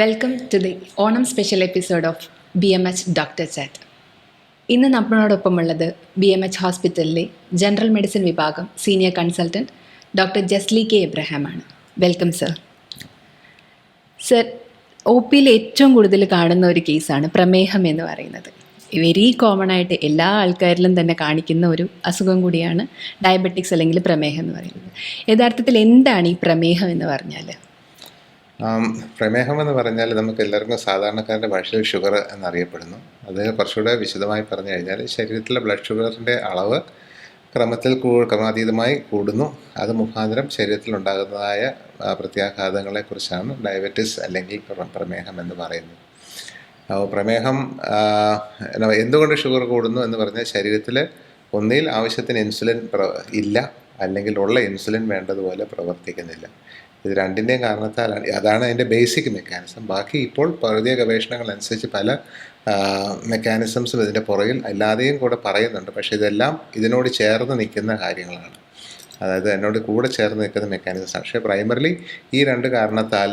Welcome to the Onam special episode of BMH doctor chat. ഇന്ന് നമ്മളോടൊപ്പമുള്ളത് BMH ഹോസ്പിറ്റലിലെ general medicine വിഭാഗം senior consultant doctor Jesly K എബ്രഹാമാണ്. Welcome sir. Sir, OPയിൽ ഏറ്റവും കൂടുതൽ കാണുന്ന ഒരു കേസാണ് പ്രമേഹം എന്ന് പറയുന്നത്. വെരി കോമൺ ആയിട്ട് എല്ലാ ആൾക്കാരിലും തന്നെ കാണിക്കുന്ന ഒരു അസുഖം കൂടിയാണ് ഡയബറ്റിക്സ് അല്ലെങ്കിൽ പ്രമേഹം എന്ന് പറയുന്നത്. യഥാർത്ഥത്തിൽ എന്താണ് ഈ പ്രമേഹം എന്ന് പറഞ്ഞാൽ? പ്രമേഹം എന്ന് പറഞ്ഞാൽ നമുക്ക് എല്ലാവർക്കും സാധാരണക്കാരുടെ ഭാഷയിൽ ഷുഗർ എന്നറിയപ്പെടുന്നു. അത് കുറച്ചുകൂടെ വിശദമായി പറഞ്ഞു കഴിഞ്ഞാൽ ശരീരത്തിലെ ബ്ലഡ് ഷുഗറിൻ്റെ അളവ് ക്രമാതീതമായി കൂടുന്നു. അത് മുഖാന്തരം ശരീരത്തിലുണ്ടാകുന്നതായ പ്രത്യാഘാതങ്ങളെക്കുറിച്ചാണ് ഡയബറ്റിസ് അല്ലെങ്കിൽ പ്രമേഹം എന്ന് പറയുന്നത്. പ്രമേഹം എന്തുകൊണ്ട് ഷുഗർ കൂടുന്നു എന്ന് പറഞ്ഞാൽ ശരീരത്തിൽ ഒന്നിൽ ആവശ്യത്തിന് ഇൻസുലിൻ ഇല്ല, അല്ലെങ്കിൽ ഉള്ള ഇൻസുലിൻ വേണ്ടതുപോലെ പ്രവർത്തിക്കുന്നില്ല. ഇത് രണ്ടിൻ്റെയും കാരണത്താലാണ്. അതാണ് അതിൻ്റെ ബേസിക് മെക്കാനിസം. ബാക്കി ഇപ്പോൾ പുതിയ ഗവേഷണങ്ങൾ അനുസരിച്ച് പല മെക്കാനിസംസും ഇതിൻ്റെ പുറകിൽ അല്ലാതെയും കൂടെ പറയുന്നുണ്ട്. പക്ഷേ ഇതെല്ലാം ഇതിനോട് ചേർന്ന് നിൽക്കുന്ന കാര്യങ്ങളാണ്. അതായത് എന്നോട് കൂടെ ചേർന്ന് നിൽക്കുന്ന മെക്കാനിസംസാണ്. പക്ഷേ പ്രൈമറിലി ഈ രണ്ട് കാരണത്താൽ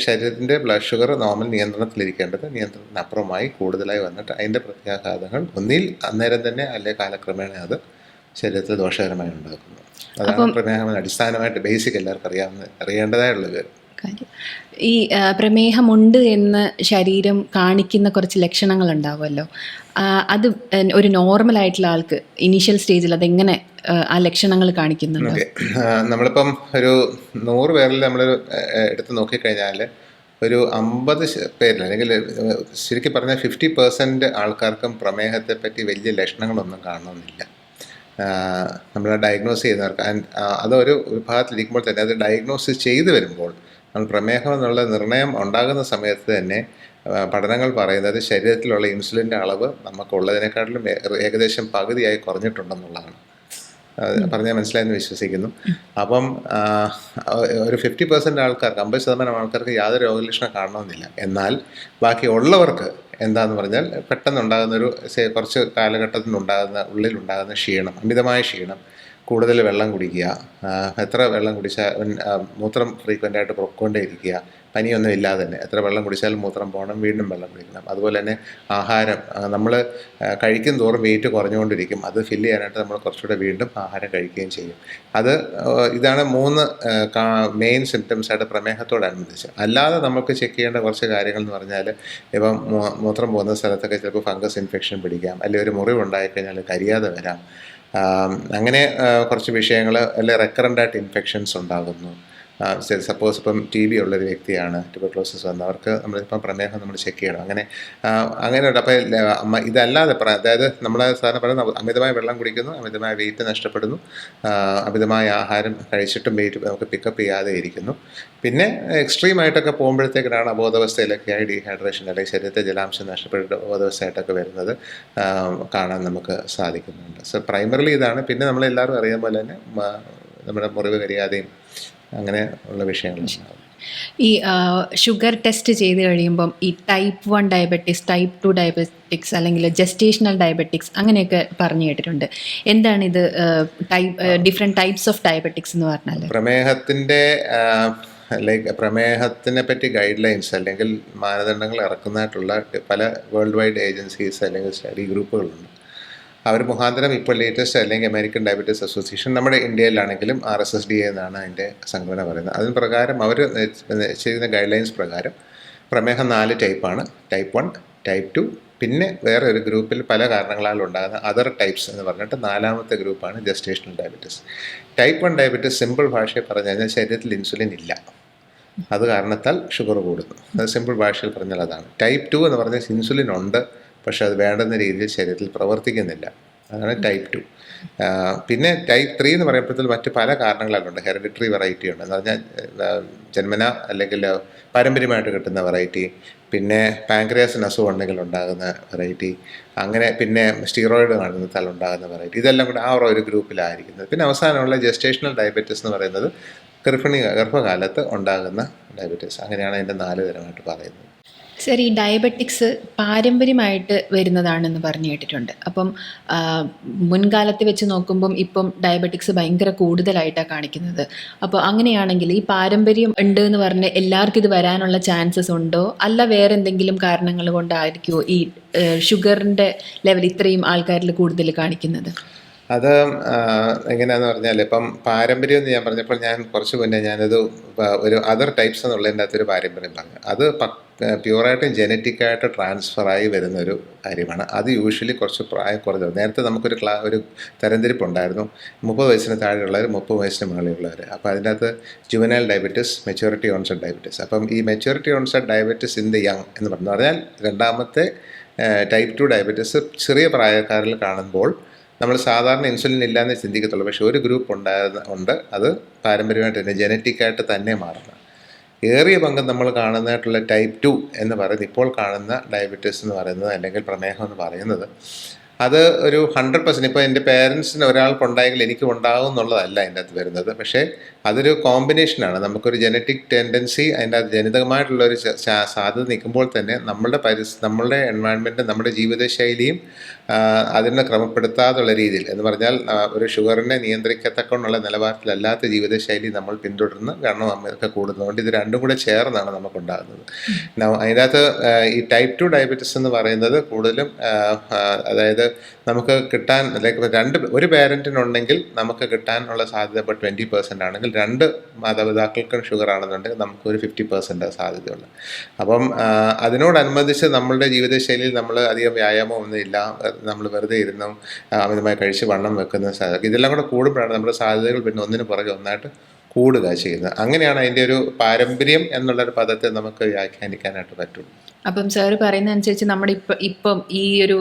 ശരീരത്തിൻ്റെ ബ്ലഡ് ഷുഗർ നോർമൽ നിയന്ത്രണത്തിലിരിക്കേണ്ടത് നിയന്ത്രണത്തിനപ്പുറമായി കൂടുതലായി വന്നിട്ട് അതിൻ്റെ പ്രത്യാഘാതങ്ങൾ ഒന്നിൽ അന്നേരം തന്നെ അല്ലെങ്കിൽ കാലക്രമേണ അത് ശരീരത്തിൽ ദോഷകരമായി ഉണ്ടാക്കുന്നു. അതാണ് പ്രമേഹം അടിസ്ഥാനമായിട്ട് ബേസിക് എല്ലാവർക്കും അറിയേണ്ടതായുള്ള കാര്യം. ഈ പ്രമേഹമുണ്ട് എന്ന് ശരീരം കാണിക്കുന്ന കുറച്ച് ലക്ഷണങ്ങൾ ഉണ്ടാവുമല്ലോ, അത് ഒരു നോർമൽ ആയിട്ടുള്ള ആൾക്ക് ഇനീഷ്യൽ സ്റ്റേജിൽ അതെങ്ങനെ ആ ലക്ഷണങ്ങൾ കാണിക്കുന്നുണ്ട്? നമ്മളിപ്പം ഒരു 100 പേരിൽ നമ്മൾ എടുത്ത് നോക്കിക്കഴിഞ്ഞാൽ ഒരു 50 പേരിൽ, അല്ലെങ്കിൽ ശരിക്കും പറഞ്ഞാൽ 50% ആൾക്കാർക്കും പ്രമേഹത്തെ പറ്റി വലിയ ലക്ഷണങ്ങളൊന്നും കാണണമെന്നില്ല. നമ്മൾ ഡയഗ്നോസ് ചെയ്യുന്നവർക്ക് അതൊരു വിഭാഗത്തിലിരിക്കുമ്പോൾ തന്നെ അത് ഡയഗ്നോസിസ് ചെയ്തു വരുമ്പോൾ നമ്മൾ പ്രമേഹം എന്നുള്ള നിർണയം ഉണ്ടാകുന്ന സമയത്ത് തന്നെ പഠനങ്ങൾ പറയുന്നത് ശരീരത്തിലുള്ള ഇൻസുലിൻ്റെ അളവ് നമുക്കുള്ളതിനേക്കാട്ടിലും ഏകദേശം പകുതിയായി കുറഞ്ഞിട്ടുണ്ടെന്നുള്ളതാണ്. പറഞ്ഞാൽ മനസ്സിലായെന്ന് വിശ്വസിക്കുന്നു. അപ്പം ഒരു 50% ആൾക്കാർക്ക്, 50% ആൾക്കാർക്ക് യാതൊരു രോഗലക്ഷണം കാണണമെന്നില്ല. എന്നാൽ ബാക്കി ഉള്ളവർക്ക് എന്താണെന്ന് പറഞ്ഞാൽ പെട്ടെന്നുണ്ടാകുന്നൊരു കുറച്ച് കാലഘട്ടത്തിനുണ്ടാകുന്ന ഉള്ളിലുണ്ടാകുന്ന ക്ഷീണം, അമിതമായ ക്ഷീണം, കൂടുതൽ വെള്ളം കുടിക്കുക, എത്ര വെള്ളം കുടിച്ചാൽ മൂത്രം ഫ്രീക്വൻ്റായിട്ട് പൊക്കോണ്ടേ ഇരിക്കുക, പനിയൊന്നും ഇല്ലാതെ തന്നെ എത്ര വെള്ളം കുടിച്ചാലും മൂത്രം പോകണം, വീണ്ടും വെള്ളം കുടിക്കണം. അതുപോലെ തന്നെ ആഹാരം നമ്മൾ കഴിക്കും തോറും വെയിറ്റ് കുറഞ്ഞുകൊണ്ടിരിക്കും. അത് ഫില്ല് ചെയ്യാനായിട്ട് നമ്മൾ കുറച്ചുകൂടെ വീണ്ടും ആഹാരം കഴിക്കുകയും ചെയ്യും. ഇതാണ് 3 മെയിൻ സിംറ്റംസായിട്ട് പ്രമേഹത്തോടനുബന്ധിച്ച്. അല്ലാതെ നമുക്ക് ചെക്ക് ചെയ്യേണ്ട കുറച്ച് കാര്യങ്ങൾ എന്ന് പറഞ്ഞാൽ, ഇപ്പം മൂത്രം പോകുന്ന സ്ഥലത്തൊക്കെ ചിലപ്പോൾ ഫംഗസ് ഇൻഫെക്ഷൻ പിടിക്കാം, അല്ലെങ്കിൽ ഒരു മുറിവ് ഉണ്ടായിക്കഴിഞ്ഞാൽ കരിയാതെ വരാം. അങ്ങനെ കുറച്ച് വിഷയങ്ങൾ, അല്ലെങ്കിൽ റെക്കറൻ്റായിട്ട് ഇൻഫെക്ഷൻസ് ഉണ്ടാകുന്നു. സപ്പോസ് ഇപ്പം TB ഉള്ളൊരു വ്യക്തിയാണ്, ട്യൂബർക്ലോസിസ് വന്ന് അവർക്ക് നമ്മളിപ്പം പ്രമേഹം നമ്മൾ ചെക്ക് ചെയ്യണം. അങ്ങനെയുണ്ട്. അപ്പോൾ ഇതല്ലാതെ അതായത് നമ്മൾ സാധാരണ പറയുന്നത് അമിതമായ വെള്ളം കുടിക്കുന്നു, അമിതമായ വെയിറ്റ് നഷ്ടപ്പെടുന്നു, അമിതമായ ആഹാരം കഴിച്ചിട്ടും വെയിറ്റ് നമുക്ക് പിക്കപ്പ് ചെയ്യാതെ ഇരിക്കുന്നു. പിന്നെ എക്സ്ട്രീമായിട്ടൊക്കെ പോകുമ്പോഴത്തേക്കാണ് അബോധാവസ്ഥയിലൊക്കെയായി ഡീഹൈഡ്രേഷൻ, അല്ലെങ്കിൽ ശരീരത്തെ ജലാംശം നഷ്ടപ്പെട്ട് അബോധാവസ്ഥയായിട്ടൊക്കെ വരുന്നത് കാണാൻ നമുക്ക് സാധിക്കുന്നുണ്ട്. സോ പ്രൈമറിലി ഇതാണ്. പിന്നെ നമ്മളെല്ലാവരും അറിയാൻ പോലെ തന്നെ നമ്മുടെ മുറിവ് കരിയാതെയും അങ്ങനെ ഉള്ള വിഷയങ്ങളുണ്ടാകും. ഈ ഷുഗർ ടെസ്റ്റ് ചെയ്ത് കഴിയുമ്പം ഈ ടൈപ്പ് 1 ഡയബറ്റിക്സ്, ടൈപ്പ് 2 ഡയബറ്റിക്സ്, അല്ലെങ്കിൽ ജസ്റ്റേഷണൽ ഡയബറ്റിക്സ് അങ്ങനെയൊക്കെ പറഞ്ഞു കേട്ടിട്ടുണ്ട്. എന്താണ് ഇത് ഡിഫറെൻറ്റ് ടൈപ്സ് ഓഫ് ഡയബറ്റിക്സ് എന്ന് പറഞ്ഞാൽ? പ്രമേഹത്തിനെ പറ്റി ഗൈഡ് ലൈൻസ് അല്ലെങ്കിൽ മാനദണ്ഡങ്ങൾ ഇറക്കുന്നതായിട്ടുള്ള പല വേൾഡ് വൈഡ് ഏജൻസീസ് അല്ലെങ്കിൽ സ്റ്റഡി ഗ്രൂപ്പുകളുണ്ട്. അവർ മുഖാന്തരം ഇപ്പോൾ ലേറ്റസ്റ്റ് അല്ലെങ്കിൽ അമേരിക്കൻ ഡയബറ്റീസ് അസോസിയേഷൻ, നമ്മുടെ ഇന്ത്യയിലാണെങ്കിലും RSSDA എന്നാണ് അതിൻ്റെ സംഘടന പറയുന്നത്. അതിന് പ്രകാരം അവർ ചെയ്യുന്ന ഗൈഡ് ലൈൻസ് പ്രകാരം പ്രമേഹം 4 ടൈപ്പാണ്. ടൈപ്പ് 1, ടൈപ്പ് 2, പിന്നെ വേറെ ഒരു ഗ്രൂപ്പിൽ പല കാരണങ്ങളാൽ ഉണ്ടാകുന്ന അതർ ടൈപ്സ് എന്ന് പറഞ്ഞിട്ട് 4ാമത്തെ ഗ്രൂപ്പാണ് gestational diabetes. Type 1 diabetes simple ഭാഷയിൽ പറഞ്ഞു കഴിഞ്ഞാൽ ശരീരത്തിൽ ഇൻസുലിൻ ഇല്ല, അത് കാരണത്താൽ ഷുഗർ കൂടുന്നു. അത് സിമ്പിൾ ഭാഷയിൽ പറഞ്ഞാൽ അതാണ്. ടൈപ്പ് 2 എന്ന് പറഞ്ഞാൽ ഇൻസുലിൻ ഉണ്ട്, പക്ഷെ അത് വേണ്ടുന്ന രീതിയിൽ ശരീരത്തിൽ പ്രവർത്തിക്കുന്നില്ല, അതാണ് ടൈപ്പ് 2. പിന്നെ ടൈപ്പ് 3 എന്ന് പറയുമ്പോഴത്തേക്കും മറ്റ് പല കാരണങ്ങളുണ്ട്. ഹെറിഡിറ്ററി വെറൈറ്റി ഉണ്ട്, എന്ന് പറഞ്ഞാൽ ജന്മന അല്ലെങ്കിൽ പാരമ്പര്യമായിട്ട് കിട്ടുന്ന വെറൈറ്റി, പിന്നെ പാൻക്രിയാസിന് അസുഖം ഉണ്ടെങ്കിൽ ഉണ്ടാകുന്ന വെറൈറ്റി, അങ്ങനെ പിന്നെ സ്റ്റീറോയിഡ് കാണുന്നതാൽ ഉണ്ടാകുന്ന വെറൈറ്റി. ഇതെല്ലാം കൂടെ ആ ഒരു ഗ്രൂപ്പിലായിരിക്കുന്നത്. പിന്നെ അവസാനമുള്ള ജസ്റ്റേഷണൽ ഡയബറ്റീസ് എന്ന് പറയുന്നത് ഗർഭകാലത്ത് ഉണ്ടാകുന്ന ഡയബറ്റീസ്. അങ്ങനെയാണ് അതിൻ്റെ 4 തരമായിട്ട് പറയുന്നത്. സർ, ഈ ഡയബറ്റിക്സ് പാരമ്പര്യമായിട്ട് വരുന്നതാണെന്ന് പറഞ്ഞു കേട്ടിട്ടുണ്ട്. അപ്പം ആ, മുൻകാലത്ത് വെച്ച് നോക്കുമ്പം ഇപ്പം ഡയബറ്റിക്സ് ഭയങ്കര കൂടുതലായിട്ടാണ് കാണിക്കുന്നത്. അപ്പോൾ അങ്ങനെയാണെങ്കിൽ ഈ പാരമ്പര്യം ഉണ്ട് എന്ന് പറഞ്ഞ് എല്ലാവർക്കും ഇത് വരാനുള്ള ചാൻസസ് ഉണ്ടോ, അല്ല വേറെ എന്തെങ്കിലും കാരണങ്ങൾ കൊണ്ടായിരിക്കുമോ ഈ ഷുഗറിൻ്റെ ലെവൽ ഇത്രയും ആൾക്കാരിൽ കൂടുതൽ കാണിക്കുന്നത്? അത് എങ്ങനെയാന്ന് പറഞ്ഞാൽ ഇപ്പം പാരമ്പര്യം എന്ന് ഞാൻ പറഞ്ഞപ്പോൾ ഞാൻ കുറച്ച് മുന്നേ ഞാനത് ഒരു അതർ ടൈപ്സ് എന്നുള്ളതിൻ്റെ അകത്തൊരു പാരമ്പര്യം പറഞ്ഞു. അത് പ്യുവറായിട്ടും ജനറ്റിക്കായിട്ട് ട്രാൻസ്ഫറായി വരുന്ന ഒരു കാര്യമാണ്. അത് യൂഷ്വലി കുറച്ച് പ്രായം കുറഞ്ഞത്. നേരത്തെ നമുക്കൊരു ഒരു തരംതിരിപ്പുണ്ടായിരുന്നു, 30 വയസ്സിന് താഴെയുള്ളവർ, 30 വയസ്സിന് മുകളിലുള്ളവർ. അപ്പോൾ അതിൻ്റെ അകത്ത് juvenile diabetes, maturity onset diabetes. അപ്പം ഈ maturity onset diabetes in the young എന്ന് പറഞ്ഞാൽ രണ്ടാമത്തെ ടൈപ്പ് 2 ഡയബറ്റിസ് ചെറിയ പ്രായക്കാരിൽ കാണുമ്പോൾ നമ്മൾ സാധാരണ ഇൻസുലിൻ ഇല്ലാന്നേ ചിന്തിക്കത്തുള്ളൂ. പക്ഷേ ഒരു ഗ്രൂപ്പ് ഉണ്ട്, അത് പാരമ്പര്യമായിട്ട് തന്നെ ജനറ്റിക്കായിട്ട് തന്നെ മാറുന്നത്. ഏറിയ പങ്കും നമ്മൾ കാണുന്നതായിട്ടുള്ള ടൈപ്പ് 2 എന്ന് പറയുന്നത്, ഇപ്പോൾ കാണുന്ന ഡയബറ്റീസ് എന്ന് പറയുന്നത് അല്ലെങ്കിൽ പ്രമേഹം എന്ന് പറയുന്നത്, അത് ഒരു 100%. ഇപ്പോൾ എൻ്റെ പേരൻസിന് ഒരാൾക്കുണ്ടായെങ്കിൽ എനിക്കും ഉണ്ടാകും എന്നുള്ളതല്ല അതിൻ്റെ അകത്ത് വരുന്നത്. പക്ഷേ അതൊരു കോമ്പിനേഷനാണ്. നമുക്കൊരു ജനറ്റിക് ടെൻഡൻസി, അതിൻ്റെ അത് ജനിതകമായിട്ടുള്ളൊരു സാധ്യത നിൽക്കുമ്പോൾ തന്നെ നമ്മളുടെ എൻവയൺമെൻറ്റ്, നമ്മുടെ ജീവിതശൈലിയും അതിനെ ക്രമപ്പെടുത്താതുള്ള രീതിയിൽ എന്ന് പറഞ്ഞാൽ ഒരു ഷുഗറിനെ നിയന്ത്രിക്കത്തക്കൊണ്ടുള്ള നിലവാരത്തിലല്ലാത്ത ജീവിതശൈലി നമ്മൾ പിന്തുടർന്ന് കാരണം അമ്മയൊക്കെ കൂടുന്നതുകൊണ്ട് ഇത് രണ്ടും കൂടെ ചേർന്നാണ് നമുക്കുണ്ടാകുന്നത്. അതിനകത്ത് ഈ ടൈപ്പ് 2 ഡയബറ്റിസ് എന്ന് പറയുന്നത് കൂടുതലും അതായത് നമുക്ക് കിട്ടാൻ ഒരു പേരൻറ്റിനുണ്ടെങ്കിൽ നമുക്ക് കിട്ടാനുള്ള സാധ്യത ഇപ്പോൾ 20% ആണെങ്കിൽ 2 മാതാപിതാക്കൾക്കും ഷുഗർ ആണെന്നുണ്ടെങ്കിൽ നമുക്കൊരു 50% സാധ്യതയുള്ളത്. അപ്പം അതിനോടനുബന്ധിച്ച് നമ്മളുടെ ജീവിതശൈലിയിൽ നമ്മൾ അധികം വ്യായാമം ഒന്നും ഇല്ല, നമ്മൾ വെറുതെ ഇരുന്നും അമിതമായി കഴിച്ച് വണ്ണം വെക്കുന്ന സാധ്യത, ഇതെല്ലാം കൂടെ കൂടുമ്പോഴാണ് നമ്മുടെ സാധ്യതകൾ പിന്നെ ഒന്നിന് പുറകെ ഒന്നായിട്ട് കൂടുക ചെയ്യുന്നത്. അങ്ങനെയാണ് അതിൻ്റെ ഒരു പാരമ്പര്യം എന്നുള്ളൊരു പദത്തെ നമുക്ക് വ്യാഖ്യാനിക്കാനായിട്ട് പറ്റുള്ളൂ. അപ്പം സാർ പറയുന്ന അനുസരിച്ച് നമ്മുടെ ഇപ്പം ഈ ഒരു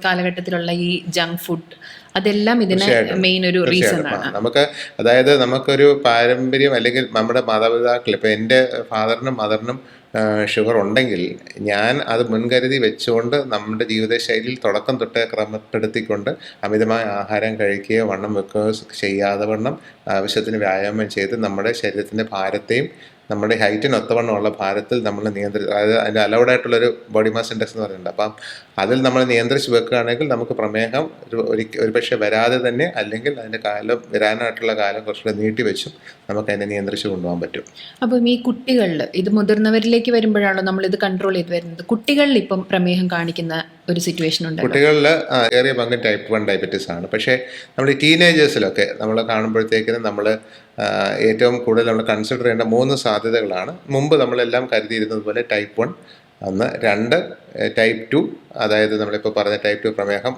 കാലഘട്ടത്തിലുള്ള ഈ ജങ്ക് ഫുഡ് അതെല്ലാം ഇതിന് മെയിൻ ഒരു റീസൺ ആണ്. അതായത് നമുക്കൊരു പാരമ്പര്യം അല്ലെങ്കിൽ നമ്മുടെ മാതാപിതാക്കൾ, ഇപ്പം എൻ്റെ ഫാദറിനും മദറിനും ഷുഗർ ഉണ്ടെങ്കിൽ ഞാൻ അത് മുൻകരുതി വെച്ചുകൊണ്ട് നമ്മുടെ ജീവിതശൈലിയിൽ തുടക്കം തൊട്ടേ ക്രമപ്പെടുത്തിക്കൊണ്ട് അമിതമായ ആഹാരം കഴിക്കുകയോ വണ്ണം വെക്കുകയോ ചെയ്യാതെ വണ്ണം ആവശ്യത്തിന് വ്യായാമം ചെയ്ത് നമ്മുടെ ശരീരത്തിൻ്റെ ഭാരത്തെയും നമ്മുടെ ഹൈറ്റിന് ഒത്തവണ്ണമുള്ള ഭാരത്തിൽ നമ്മൾ അതായത് അതിൻ്റെ അലൗഡായിട്ടുള്ളൊരു ബോഡി മാസ് ഇൻഡെക്സ് എന്ന് പറയുന്നുണ്ട്. അപ്പം അതിൽ നമ്മൾ നിയന്ത്രിച്ച് വെക്കുകയാണെങ്കിൽ നമുക്ക് പ്രമേഹം ഒരു പക്ഷേ വരാതെ തന്നെ, അല്ലെങ്കിൽ അതിൻ്റെ വരാനായിട്ടുള്ള കാലം കുറച്ചുകൂടെ നീട്ടി വെച്ചും നമുക്ക് അതിനെ നിയന്ത്രിച്ച് കൊണ്ടുപോകാൻ പറ്റും. അപ്പം ഈ കുട്ടികളിൽ, ഇത് മുതിർന്നവരിലേക്ക് വരുമ്പോഴാണോ നമ്മളിത് കൺട്രോൾ ചെയ്ത് വരുന്നത്? കുട്ടികളിൽ ഇപ്പം പ്രമേഹം കാണിക്കുന്ന ഒരു സിറ്റുവേഷൻ ഉണ്ട്. കുട്ടികളിൽ ഏറിയ പങ്കും ടൈപ്പ് 1 ഡയബറ്റീസ് ആണ്. പക്ഷേ നമ്മൾ ഈ ടീനേജേഴ്സിലൊക്കെ നമ്മൾ കാണുമ്പോഴത്തേക്കിനും നമ്മൾ ഏറ്റവും കൂടുതൽ നമ്മൾ കൺസിഡർ ചെയ്യേണ്ട 3 സാധ്യതകളാണ്. മുമ്പ് നമ്മളെല്ലാം കരുതിയിരുന്നത് പോലെ ടൈപ്പ് 1 ഒന്ന്, 2 ടൈപ്പ് 2, അതായത് നമ്മളിപ്പോൾ പറഞ്ഞ ടൈപ്പ് 2 പ്രമേഹം,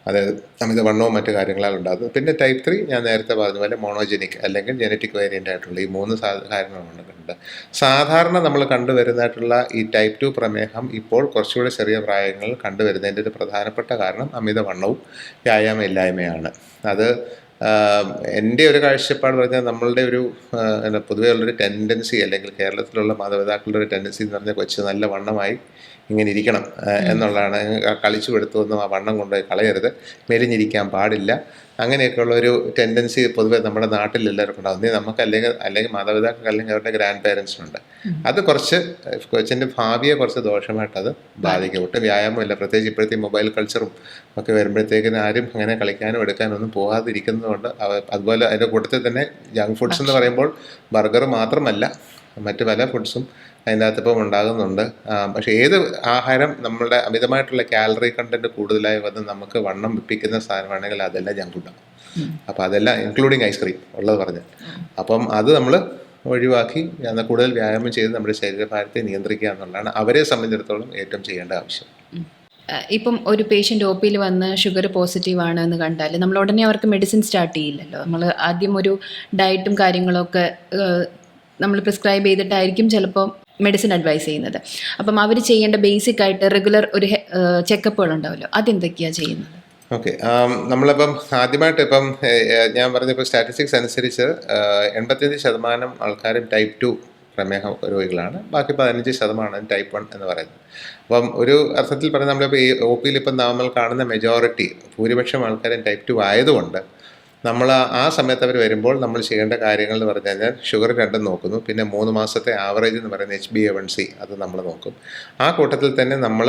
അതായത് അമിതവണ്ണവും മറ്റു കാര്യങ്ങളാൽ ഉണ്ടാകുന്നത്. പിന്നെ ടൈപ്പ് 3 ഞാൻ നേരത്തെ പറഞ്ഞ പോലെ മോണോജനിക് അല്ലെങ്കിൽ ജനറ്റിക് വേരിയൻ്റ് ആയിട്ടുള്ള ഈ 3 കാര്യങ്ങളുണ്ട്. സാധാരണ നമ്മൾ കണ്ടുവരുന്നതായിട്ടുള്ള ഈ ടൈപ്പ് 2 പ്രമേഹം ഇപ്പോൾ കുറച്ചുകൂടി ചെറിയ പ്രായങ്ങളിൽ കണ്ടുവരുന്നതിൻ്റെ ഒരു പ്രധാനപ്പെട്ട കാരണം അമിതവണ്ണവും വ്യായാമമില്ലായ്മയാണ്. അത് എൻ്റെ ഒരു കാഴ്ചപ്പാട് പറഞ്ഞാൽ നമ്മളുടെ ഒരു പൊതുവേ ഉള്ളൊരു ടെൻഡൻസി, അല്ലെങ്കിൽ കേരളത്തിലുള്ള മാതാപിതാക്കളുടെ ഒരു ടെൻഡൻസി എന്ന് പറഞ്ഞാൽ കൊച്ച് നല്ല വണ്ണമായി ഇങ്ങനെ ഇരിക്കണം എന്നുള്ളതാണ്. കളിച്ചു എടുത്തൊന്നും ആ വണ്ണം കൊണ്ടുപോയി കളയരുത്, മെലിഞ്ഞിരിക്കാൻ പാടില്ല, അങ്ങനെയൊക്കെയുള്ളൊരു ടെൻഡൻസി പൊതുവെ നമ്മുടെ നാട്ടിൽ എല്ലാവർക്കും ഉണ്ടാകും. നമുക്ക് അല്ലെങ്കിൽ മാതാപിതാക്കൾക്ക് അല്ലെങ്കിൽ അവരുടെ ഗ്രാൻഡ് പേരൻസിനുണ്ട്. അത് കുറച്ച് കൊച്ചിൻ്റെ ഭാവിയെ കുറച്ച് ദോഷമായിട്ടത് ബാധിക്കും. ഒട്ടും വ്യായാമമില്ല, പ്രത്യേകിച്ച് ഇപ്പോഴത്തെ മൊബൈൽ കൾച്ചറും ഒക്കെ വരുമ്പോഴത്തേക്കിന് ആരും അങ്ങനെ കളിക്കാനും എടുക്കാനൊന്നും പോകാതിരിക്കുന്നതുകൊണ്ട് അതുപോലെ അതിൻ്റെ കൂട്ടത്തിൽ തന്നെ ജങ്ക് ഫുഡ്സ് എന്ന് പറയുമ്പോൾ ബർഗർ മാത്രമല്ല മറ്റ് പല ഫുഡ്സും അതിൻ്റെ അകത്തിപ്പം ഉണ്ടാകുന്നുണ്ട്. പക്ഷേ ഏത് ആഹാരം നമ്മളുടെ അമിതമായിട്ടുള്ള കാലറി കണ്ടൻറ്റ് കൂടുതലായി വന്ന് നമുക്ക് വണ്ണം വെപ്പിക്കുന്ന സാധനമാണെങ്കിൽ അതെല്ലാം ജങ്ക് ഫുഡാണ്. അപ്പോൾ അതെല്ലാം ഇൻക്ലൂഡിങ് ഐസ്ക്രീം ഉള്ളത് പറഞ്ഞാൽ, അപ്പം അത് നമ്മൾ ഒഴിവാക്കി കൂടുതൽ വ്യായാമം ചെയ്ത് നമ്മുടെ ശരീരഭാരത്തെ നിയന്ത്രിക്കുക എന്നുള്ളതാണ് അവരെ സംബന്ധിച്ചിടത്തോളം ഏറ്റവും ചെയ്യേണ്ട ആവശ്യം. ഇപ്പം ഒരു പേഷ്യൻ്റ് ഒ പിയിൽ വന്ന് ഷുഗർ പോസിറ്റീവ് ആണ് എന്ന് കണ്ടാൽ നമ്മൾ ഉടനെ അവർക്ക് മെഡിസിൻ സ്റ്റാർട്ട് ചെയ്യില്ലല്ലോ. നമ്മൾ ആദ്യം ഒരു ഡയറ്റും കാര്യങ്ങളൊക്കെ നമ്മൾ പ്രിസ്ക്രൈബ് ചെയ്തിട്ടായിരിക്കും ചിലപ്പോൾ മെഡിസിൻ അഡ്വൈസ് ചെയ്യുന്നത്. അപ്പം അവർ ചെയ്യേണ്ട ബേസിക് ആയിട്ട് റെഗുലർ ഒരു ചെക്കപ്പുകൾ ഉണ്ടാവുമല്ലോ, അതെന്തൊക്കെയാണ് ചെയ്യുന്നത്? ഓക്കെ, നമ്മളിപ്പം ആദ്യമായിട്ട് ഇപ്പം ഞാൻ പറഞ്ഞപ്പോൾ സ്റ്റാറ്റിസ്റ്റിക്സ് അനുസരിച്ച് 85% ആൾക്കാരും ടൈപ്പ് 2 പ്രമേഹ രോഗികളാണ്, ബാക്കി 15% ടൈപ്പ് 1 എന്ന് പറയുന്നത്. അപ്പം ഒരു അർത്ഥത്തിൽ പറഞ്ഞാൽ നമ്മളിപ്പോൾ ഈ ഒ പിയിൽ ഇപ്പം നമ്മൾ കാണുന്ന ഭൂരിപക്ഷം ആൾക്കാരും ടൈപ്പ് 2 ആയതുകൊണ്ട് നമ്മൾ ആ സമയത്ത് അവർ വരുമ്പോൾ നമ്മൾ ചെയ്യേണ്ട കാര്യങ്ങൾ എന്ന് പറഞ്ഞു കഴിഞ്ഞാൽ ഷുഗർ രണ്ടും നോക്കുന്നു, പിന്നെ 3 മാസത്തെ ആവറേജ് എന്ന് പറയുന്ന HbA1c അത് നമ്മൾ നോക്കും. ആ കൂട്ടത്തിൽ തന്നെ നമ്മൾ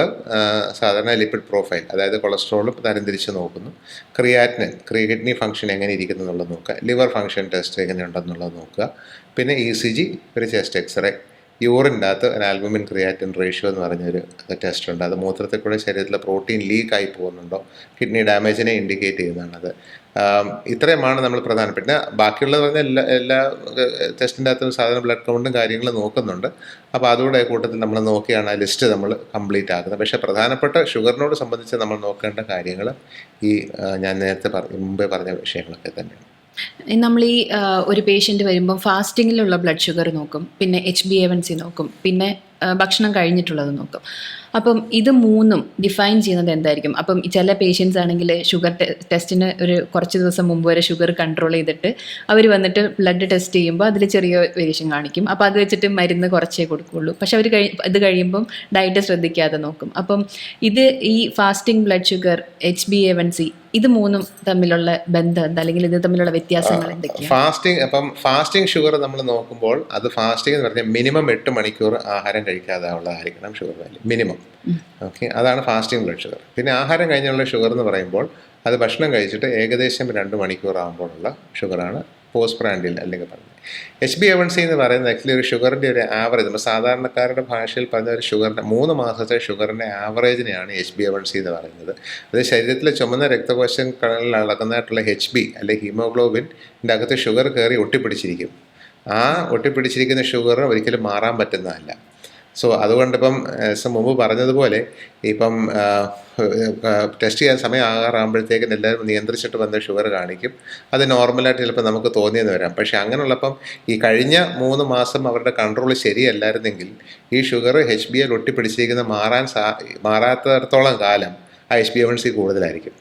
സാധാരണ ലിപ്പിഡ് പ്രൊഫൈൽ, അതായത് കൊളസ്ട്രോളും തരംതിരിച്ച് നോക്കുന്നു. കിഡ്നി ഫംഗ്ഷൻ എങ്ങനെ ഇരിക്കുന്നു എന്നുള്ളത് നോക്കുക, ലിവർ ഫംഗ്ഷൻ ടെസ്റ്റ് എങ്ങനെയുണ്ടെന്നുള്ളത് നോക്കുക, പിന്നെ ECG, ഒരു ചെസ്റ്റ് എക്സ്റേ, യൂറിൻ്റെ അകത്ത് ഒരു ആൽബുമിൻ ക്രിയാറ്റിൻ റേഷ്യോ എന്ന് പറഞ്ഞൊരു ടെസ്റ്റ് ഉണ്ട്. അത് മൂത്രത്തിൽ കൂടെ ശരീരത്തിലെ പ്രോട്ടീൻ ലീക്കായി പോകുന്നുണ്ടോ, കിഡ്നി ഡാമേജിനെ ഇൻഡിക്കേറ്റ് ചെയ്യുന്നതാണത്. ഇത്രയുമാണ് നമ്മൾ പ്രധാനം. പിന്നെ ബാക്കിയുള്ളത് പറഞ്ഞാൽ എല്ലാ ടെസ്റ്റിൻ്റെ അകത്തും സാധാരണ ബ്ലഡ് കൗണ്ടും കാര്യങ്ങളും നോക്കുന്നുണ്ട്. അപ്പോൾ അതുകൂടെ കൂട്ടത്തിൽ നമ്മൾ നോക്കിയാണ് ആ ലിസ്റ്റ് നമ്മൾ കംപ്ലീറ്റ് ആക്കുന്നത്. പക്ഷേ പ്രധാനപ്പെട്ട ഷുഗറിനോട് സംബന്ധിച്ച് നമ്മൾ നോക്കേണ്ട കാര്യങ്ങൾ ഈ ഞാൻ നേരത്തെ മുമ്പേ പറഞ്ഞ വിഷയങ്ങളൊക്കെ തന്നെയാണ്. നമ്മൾ ഒരു പേഷ്യൻ്റ് വരുമ്പം ഫാസ്റ്റിങ്ങിലുള്ള ബ്ലഡ് ഷുഗർ നോക്കും, പിന്നെ HbA1c നോക്കും, പിന്നെ ഭക്ഷണം കഴിഞ്ഞിട്ടുള്ളത് നോക്കും. അപ്പം ഇത് മൂന്നും ഡിഫൈൻ ചെയ്യുന്നത് എന്തായിരിക്കും? അപ്പം ചില പേഷ്യൻസ് ആണെങ്കിൽ ഷുഗർ ടെസ്റ്റിന് ഒരു കുറച്ച് ദിവസം മുമ്പ് വരെ ഷുഗർ കൺട്രോൾ ചെയ്തിട്ട് അവർ വന്നിട്ട് ബ്ലഡ് ടെസ്റ്റ് ചെയ്യുമ്പോൾ അതിൽ ചെറിയ വേരിയേഷൻ കാണിക്കും. അപ്പോൾ അത് വെച്ചിട്ട് മരുന്ന് കുറച്ചേ കൊടുക്കുകയുള്ളൂ. പക്ഷെ അവർ ഇത് കഴിയുമ്പം ഡയറ്റ് ശ്രദ്ധിക്കാതെ നോക്കും. അപ്പം ഇത് ഈ ഫാസ്റ്റിംഗ് ബ്ലഡ് ഷുഗർ, HbA1c, ഇത് മൂന്നും തമ്മിലുള്ള ബന്ധം എന്താ, അല്ലെങ്കിൽ ഇത് തമ്മിലുള്ള വ്യത്യാസങ്ങൾ എന്തൊക്കെയാണ്? ഫാസ്റ്റിംഗ് ഷുഗർ നമ്മൾ നോക്കുമ്പോൾ അത് ഫാസ്റ്റിംഗ് എന്ന് പറഞ്ഞാൽ മിനിമം 8 മണിക്കൂർ ആഹാരം കഴിക്കാതെ ഉള്ളതായിരിക്കണം ഷുഗർ വാല്യൂ, മിനിമം. ഓക്കെ, അതാണ് ഫാസ്റ്റിംഗ് ബ്ലഡ് ഷുഗർ. പിന്നെ ആഹാരം കഴിഞ്ഞുള്ള ഷുഗർ എന്ന് പറയുമ്പോൾ അത് ഭക്ഷണം കഴിച്ചിട്ട് ഏകദേശം 2 മണിക്കൂർ ആകുമ്പോഴുള്ള ഷുഗറാണ് പോസ്റ്റ് പ്രാൻഡിയൽ അല്ലെങ്കിൽ പറയുന്നത്. HbA1c എന്ന് പറയുന്നത് ആക്ച്വലി ഒരു ഷുഗറിൻ്റെ ഒരു ആവറേജ്, നമ്മൾ സാധാരണക്കാരുടെ ഭാഷയിൽ പറഞ്ഞ ഒരു ഷുഗറിൻ്റെ 3 മാസത്തെ ഷുഗറിൻ്റെ ആവറേജിനെയാണ് HbA1c എന്ന് പറയുന്നത്. അത് ശരീരത്തിലെ ചുമന്ന രക്തകോശങ്ങളിൽ അളക്കുന്നതായിട്ടുള്ള HB അല്ലെങ്കിൽ ഹീമോഗ്ലോബിൻ്റെ അകത്ത് ഷുഗർ കയറി ഒട്ടിപ്പിടിച്ചിരിക്കും. ആ ഒട്ടിപ്പിടിച്ചിരിക്കുന്ന ഷുഗർ ഒരിക്കലും മാറാൻ പറ്റുന്നതല്ല. സോ അതുകൊണ്ടിപ്പം മുമ്പ് പറഞ്ഞതുപോലെ ഇപ്പം ടെസ്റ്റ് ചെയ്യാൻ സമയം ആകാറാകുമ്പോഴത്തേക്കും എല്ലാവരും നിയന്ത്രിച്ചിട്ട് വന്ന ഷുഗർ കാണിക്കും. അത് നോർമലായിട്ട് ചിലപ്പോൾ നമുക്ക് തോന്നിയെന്ന് വരാം. പക്ഷേ അങ്ങനെയുള്ളപ്പം ഈ കഴിഞ്ഞ 3 മാസം അവരുടെ കൺട്രോൾ ശരിയല്ലായിരുന്നെങ്കിൽ ഈ ഷുഗർ HbA ഒട്ടിപ്പിടിച്ചിരിക്കുന്ന മാറാത്തിടത്തോളം കാലം ആ HbA1c കൂടുതലായിരിക്കും.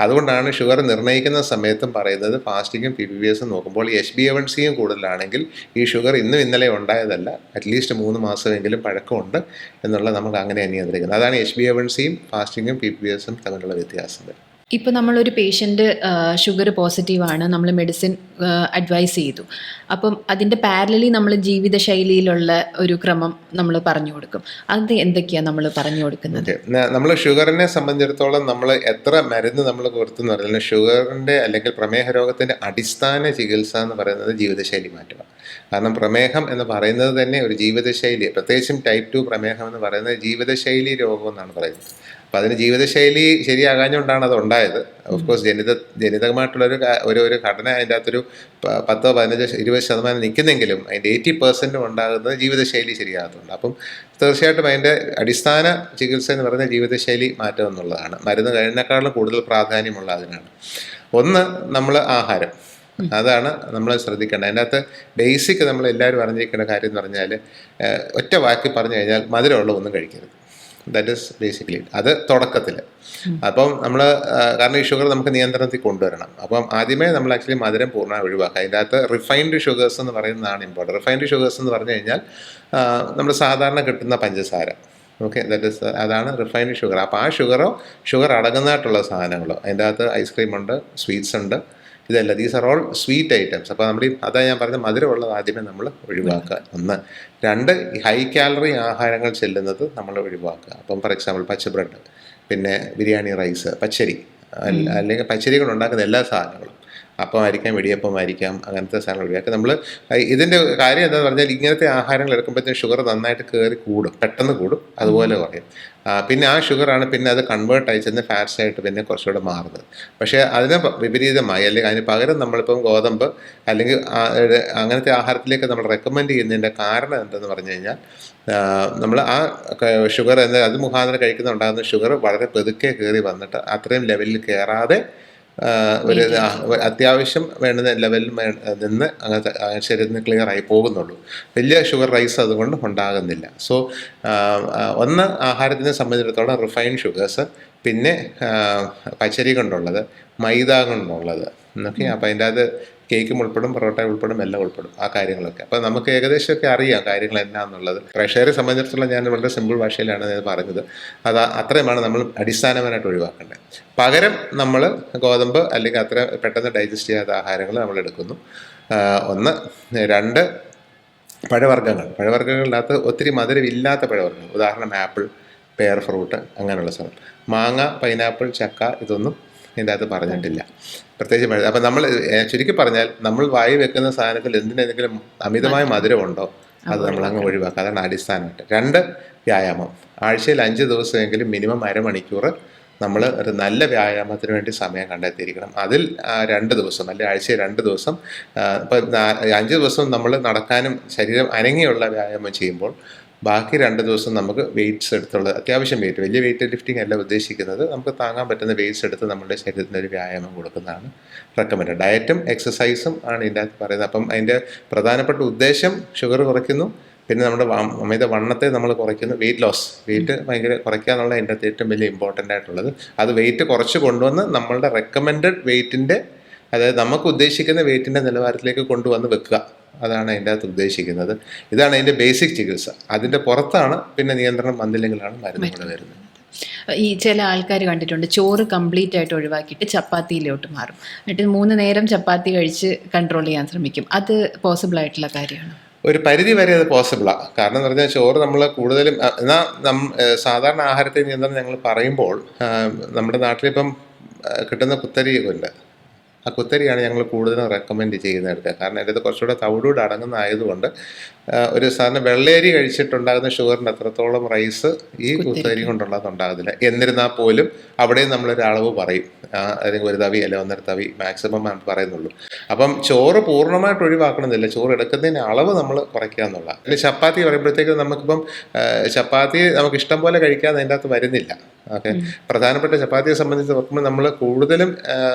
അതുകൊണ്ടാണ് ഷുഗർ നിർണ്ണയിക്കുന്ന സമയത്തും പറയുന്നത് ഫാസ്റ്റിങ്ങും PPBS നോക്കുമ്പോൾ ഈ HbA1cയും കൂടുതലാണെങ്കിൽ ഈ ഷുഗർ ഇന്നും ഇന്നലെ ഉണ്ടായതല്ല, അറ്റ്ലീസ്റ്റ് 3 മാസമെങ്കിലും പഴക്കമുണ്ട് എന്നുള്ളത് നമുക്ക് അങ്ങനെ നിയന്ത്രിക്കുന്നത്. അതാണ് HbA1cയും ഫാസ്റ്റിങ്ങും PPBSും തമ്മിലുള്ള വ്യത്യാസം. ഇപ്പോൾ നമ്മളൊരു പേഷ്യൻ്റ് ഷുഗർ പോസിറ്റീവാണ്, നമ്മൾ മെഡിസിൻ അഡ്വൈസ് ചെയ്തു. അപ്പം അതിൻ്റെ പാരലലി നമ്മൾ ജീവിതശൈലിയിലുള്ള ഒരു ക്രമം നമ്മൾ പറഞ്ഞു കൊടുക്കും. അത് എന്തൊക്കെയാണ് നമ്മൾ പറഞ്ഞു കൊടുക്കുന്നത്? നമ്മൾ ഷുഗറിനെ സംബന്ധിച്ചിടത്തോളം നമ്മൾ എത്ര മരുന്ന് നമ്മൾ കൊടുത്തെന്ന് പറഞ്ഞാൽ ഷുഗറിൻ്റെ അല്ലെങ്കിൽ പ്രമേഹ രോഗത്തിൻ്റെ അടിസ്ഥാന ചികിത്സ എന്ന് പറയുന്നത് ജീവിതശൈലി മാറ്റമാണ്. കാരണം പ്രമേഹം എന്ന് പറയുന്നത് തന്നെ ഒരു ജീവിതശൈലി, പ്രത്യേകിച്ചും ടൈപ്പ് 2 പ്രമേഹം എന്ന് പറയുന്നത് ജീവിതശൈലി രോഗം എന്നാണ് പറയുന്നത്. അപ്പം അതിന് ജീവിതശൈലി ശരിയാകാഞ്ഞുകൊണ്ടാണ് അത് ഉണ്ടായത്. ഓഫ് കോഴ്സ് ജനിതകമായിട്ടുള്ളൊരു ഒരു ഘടന അതിൻ്റെ അകത്തൊരു 10, 15, 20% നിൽക്കുന്നെങ്കിലും അതിൻ്റെ 80% ഉണ്ടാകുന്നത് ജീവിതശൈലി ശരിയാകുന്നുണ്ട്. അപ്പം തീർച്ചയായിട്ടും അതിൻ്റെ അടിസ്ഥാന ചികിത്സ എന്ന് പറയുന്നത് ജീവിതശൈലി മാറ്റം എന്നുള്ളതാണ്. മരുന്ന് കഴിഞ്ഞേക്കാളും കൂടുതൽ പ്രാധാന്യമുള്ള അതിനാണ്. ഒന്ന്, നമ്മൾ ആഹാരം, അതാണ് നമ്മൾ ശ്രദ്ധിക്കേണ്ടത്. അതിൻ്റെ അകത്ത് ബേസിക് നമ്മൾ എല്ലാവരും അറിഞ്ഞിരിക്കേണ്ട കാര്യം എന്ന് പറഞ്ഞാൽ ഒറ്റ വാക്കി പറഞ്ഞു കഴിഞ്ഞാൽ മധുരമുള്ള ഒന്നും കഴിക്കരുത്. ദാറ്റ് ഈസ് ബേസിക്കലി അത് തുടക്കത്തിൽ. അപ്പം നമ്മൾ കാരണം ഈ ഷുഗർ നമുക്ക് നിയന്ത്രണത്തിൽ കൊണ്ടുവരണം. അപ്പം ആദ്യമേ നമ്മൾ ആക്ച്വലി മധുരം പൂർണ്ണമായി ഒഴിവാക്കുക. അതിൻ്റെ അകത്ത് റിഫൈൻഡ് ഷുഗേഴ്സ് എന്ന് പറയുന്നതാണ് ഇമ്പോർട്ടൻറ്റ്. റിഫൈൻഡ് ഷുഗേഴ്സ് എന്ന് പറഞ്ഞു കഴിഞ്ഞാൽ നമ്മൾ സാധാരണ കിട്ടുന്ന പഞ്ചസാര, ഓക്കെ, ദാറ്റ് ഈസ് അതാണ് റിഫൈൻഡ് ഷുഗർ. അപ്പോൾ ആ ഷുഗർ അടങ്ങുന്നതായിട്ടുള്ള സാധനങ്ങളോ, അതിൻ്റെ അകത്ത് ഐസ്ക്രീമുണ്ട്, സ്വീറ്റ്സ് ഉണ്ട്, ഇതല്ല, these are all sweet items. അപ്പോൾ നമ്മൾ അതാ ഞാൻ പറഞ്ഞ മധുരമുള്ളത് ആദ്യമേ നമ്മൾ ഒഴിവാക്കുക. 1. 2, ഈ ഹൈ കാലറി ആഹാരങ്ങൾ ചെല്ലുന്നത് നമ്മൾ ഒഴിവാക്കുക. അപ്പം ഫോർ എക്സാമ്പിൾ പച്ച ബ്രെഡ്, പിന്നെ ബിരിയാണി റൈസ്, പച്ചരി അല്ലെങ്കിൽ പച്ചരി കൊണ്ട് ഉണ്ടാക്കുന്ന എല്ലാ സാധനങ്ങളും, അപ്പം ആയിരിക്കാം, വെടിയപ്പം ആയിരിക്കാം, അങ്ങനത്തെ സാധനങ്ങൾ ഒഴിവാക്കുക. നമ്മൾ ഇതിൻ്റെ കാര്യം എന്താണെന്ന് പറഞ്ഞാൽ ഇങ്ങനത്തെ ആഹാരങ്ങൾ എടുക്കുമ്പോഴത്തേക്കും ഷുഗർ നന്നായിട്ട് കയറി കൂടും, പെട്ടെന്ന് കൂടും, അതുപോലെ കുറയും. പിന്നെ ആ ഷുഗറാണ് പിന്നെ അത് കൺവേർട്ടായി ചെന്ന് ഫാറ്റ്സായിട്ട് പിന്നെ കുറച്ചുകൂടെ മാറുന്നത്. പക്ഷേ അതിന് വിപരീതമായി അല്ലെങ്കിൽ അതിന് പകരം നമ്മളിപ്പം ഗോതമ്പ് അല്ലെങ്കിൽ അങ്ങനത്തെ ആഹാരത്തിലേക്ക് നമ്മൾ റെക്കമെൻഡ് ചെയ്യുന്നതിൻ്റെ കാരണം എന്തെന്ന് പറഞ്ഞു കഴിഞ്ഞാൽ നമ്മൾ ആ ഷുഗർ അത് മുഖാന്തരം കഴിക്കുന്നുണ്ടാകുന്ന ഷുഗർ വളരെ പെതുക്കെ കയറി വന്നിട്ട് അത്രയും ലെവലിൽ കയറാതെ ഒരു അത്യാവശ്യം വേണ്ടുന്ന ലെവലിൽ നിന്ന് അങ്ങനത്തെ ശരീരത്തിന് ക്ലിയർ ആയി പോകുന്നുള്ളൂ. വലിയ ഷുഗർ റൈസ് അതുകൊണ്ട് ഉണ്ടാകുന്നില്ല. സോ ഒന്ന്, ആഹാരത്തിനെ സംബന്ധിച്ചിടത്തോളം റിഫൈൻഡ് ഷുഗേഴ്സ്, പിന്നെ പച്ചരി കൊണ്ടുള്ളത്, മൈദ കൊണ്ടുള്ളത്, ഓക്കെ. അപ്പോൾ അതിൻ്റെ അത് കേക്കും ഉൾപ്പെടും, പൊറോട്ട ഉൾപ്പെടും, എല്ലാം ഉൾപ്പെടും ആ കാര്യങ്ങളൊക്കെ. അപ്പോൾ നമുക്ക് ഏകദേശമൊക്കെ അറിയാം കാര്യങ്ങൾ എന്നാന്നുള്ളത്. പ്രേക്ഷകരെ സംബന്ധിച്ചിടത്തോളം ഞാൻ വളരെ സിമ്പിൾ ഭാഷയിലാണ് ഞാൻ പറഞ്ഞത്. അത്രയുമാണ് നമ്മൾ അടിസ്ഥാനപരമായിട്ട് ഒഴിവാക്കേണ്ടത്. പകരം നമ്മൾ ഗോതമ്പ് അല്ലെങ്കിൽ അത്ര പെട്ടെന്ന് ഡൈജസ്റ്റ് ചെയ്യാത്ത ആഹാരങ്ങൾ നമ്മൾ എടുക്കുന്നു. ഒന്ന്. രണ്ട്, പഴവർഗ്ഗങ്ങളിനകത്ത് ഒത്തിരി മധുരമില്ലാത്ത പഴവർഗ്ഗങ്ങൾ, ഉദാഹരണം ആപ്പിൾ, പെയർ ഫ്രൂട്ട്, അങ്ങനെയുള്ള സാധനം. മാങ്ങ, പൈനാപ്പിൾ, ചക്ക, ഇതൊന്നും ഇതിൻ്റെ അകത്ത് പറഞ്ഞിട്ടില്ല, പ്രത്യേകിച്ച്. അപ്പം നമ്മൾ ചുരുക്കി പറഞ്ഞാൽ നമ്മൾ വായി വെക്കുന്ന സാധനത്തിൽ എന്തിനെങ്കിലും അമിതമായ മധുരമുണ്ടോ അത് നമ്മളങ്ങ് ഒഴിവാക്കുക. അതാണ് അടിസ്ഥാനമായിട്ട്. രണ്ട്, വ്യായാമം. ആഴ്ചയിൽ 5 ദിവസമെങ്കിലും മിനിമം അരമണിക്കൂർ നമ്മൾ ഒരു നല്ല വ്യായാമത്തിന് വേണ്ടി സമയം കണ്ടെത്തിയിരിക്കണം. അതിൽ 2 ദിവസം അല്ലെങ്കിൽ ആഴ്ചയിൽ 2 ദിവസം, ഇപ്പം 5 ദിവസം നമ്മൾ നടക്കാനും ശരീരം അനങ്ങിയുള്ള വ്യായാമം ചെയ്യുമ്പോൾ ബാക്കി 2 ദിവസം നമുക്ക് വെയിറ്റ്സ് എടുത്തുള്ള അത്യാവശ്യം വെയിറ്റ്, വലിയ വെയിറ്റ് ലിഫ്റ്റിംഗ് അല്ല ഉദ്ദേശിക്കുന്നത്, നമുക്ക് താങ്ങാൻ പറ്റുന്ന വെയിറ്റ്സ് എടുത്ത് നമ്മുടെ ശരീരത്തിന് ഒരു വ്യായാമം കൊടുക്കുന്നതാണ് റെക്കമെൻഡ്. ഡയറ്റും എക്സസൈസും ആണ് ഇതിൻ്റെ അകത്ത് പറയുന്നത്. അപ്പം അതിൻ്റെ പ്രധാനപ്പെട്ട ഉദ്ദേശം ഷുഗർ കുറയ്ക്കുന്നു, പിന്നെ നമ്മുടെ അമിത വണ്ണത്തെ നമ്മൾ കുറയ്ക്കുന്നു, വെയിറ്റ് ഭയങ്കര കുറയ്ക്കുക എന്നുള്ള അതിൻ്റെ അകത്ത് ഏറ്റവും വലിയ ഇമ്പോർട്ടൻ്റ് ആയിട്ടുള്ളത്. അത് വെയിറ്റ് കുറച്ച് കൊണ്ടുവന്ന് നമ്മളുടെ റെക്കമെൻഡഡ് വെയിറ്റിൻ്റെ, അതായത് നമുക്ക് ഉദ്ദേശിക്കുന്ന വെയിറ്റിൻ്റെ നിലവാരത്തിലേക്ക് കൊണ്ടുവന്ന് വെക്കുക. അതാണ് അതിൻ്റെ അകത്ത് ഉദ്ദേശിക്കുന്നത്. ഇതാണ് അതിൻ്റെ ബേസിക് ചികിത്സ. അതിൻ്റെ പുറത്താണ് പിന്നെ നിയന്ത്രണം വന്നില്ലെങ്കിലാണ് മരുന്നുകൾ വരുന്നത്. ഈ ചില ആൾക്കാർ കണ്ടിട്ടുണ്ട്, ചോറ് കംപ്ലീറ്റ് ആയിട്ട് ഒഴിവാക്കിയിട്ട് ചപ്പാത്തിയിലോട്ട് മാറും, എന്നിട്ട് 3 നേരം ചപ്പാത്തി കഴിച്ച് കൺട്രോൾ ചെയ്യാൻ ശ്രമിക്കും. അത് പോസിബിൾ ആയിട്ടുള്ള കാര്യമാണ്? ഒരു പരിധി വരെ അത് പോസിബിളാണ്. കാരണം എന്ന് പറഞ്ഞാൽ ചോറ് നമ്മൾ കൂടുതലും സാധാരണ ആഹാരത്തെ നിയന്ത്രണം ഞങ്ങൾ പറയുമ്പോൾ നമ്മുടെ നാട്ടിലിപ്പം കിട്ടുന്ന കുത്തരി ഉണ്ട്, ആ കുത്തരിയാണ് ഞങ്ങൾ കൂടുതലും റെക്കമെൻഡ് ചെയ്യുന്നതെടുക്കുക. കാരണം അതിൻ്റെ അത് കുറച്ചുകൂടെ തവിടൂടെ അടങ്ങുന്ന ആയതുകൊണ്ട് ഒരു സാധാരണ വെള്ളയരി കഴിച്ചിട്ടുണ്ടാകുന്ന ഷുഗറിൻ്റെ അത്രത്തോളം റൈസ് ഈ കുത്തരി കൊണ്ടുള്ളതുണ്ടാകുന്നില്ല. എന്നിരുന്നാൽ പോലും അവിടെയും നമ്മളൊരു അളവ് പറയും, അല്ലെങ്കിൽ 1 തവി അല്ലെങ്കിൽ 1.5 തവി മാക്സിമം പറയുന്നുള്ളൂ. അപ്പം ചോറ് പൂർണ്ണമായിട്ട് ഒഴിവാക്കണമെന്നില്ല, ചോറ് എടുക്കുന്നതിന് അളവ് നമ്മൾ കുറയ്ക്കുക എന്നുള്ള. പിന്നെ ചപ്പാത്തി പറയുമ്പോഴത്തേക്ക് നമുക്കിപ്പം ചപ്പാത്തി നമുക്ക് ഇഷ്ടം പോലെ കഴിക്കാതെ അതിൻ്റെ അകത്ത് വരുന്നില്ല. ഓക്കെ, പ്രധാനപ്പെട്ട ചപ്പാത്തിയെ സംബന്ധിച്ച് നോക്കുമ്പോൾ നമ്മൾ കൂടുതലും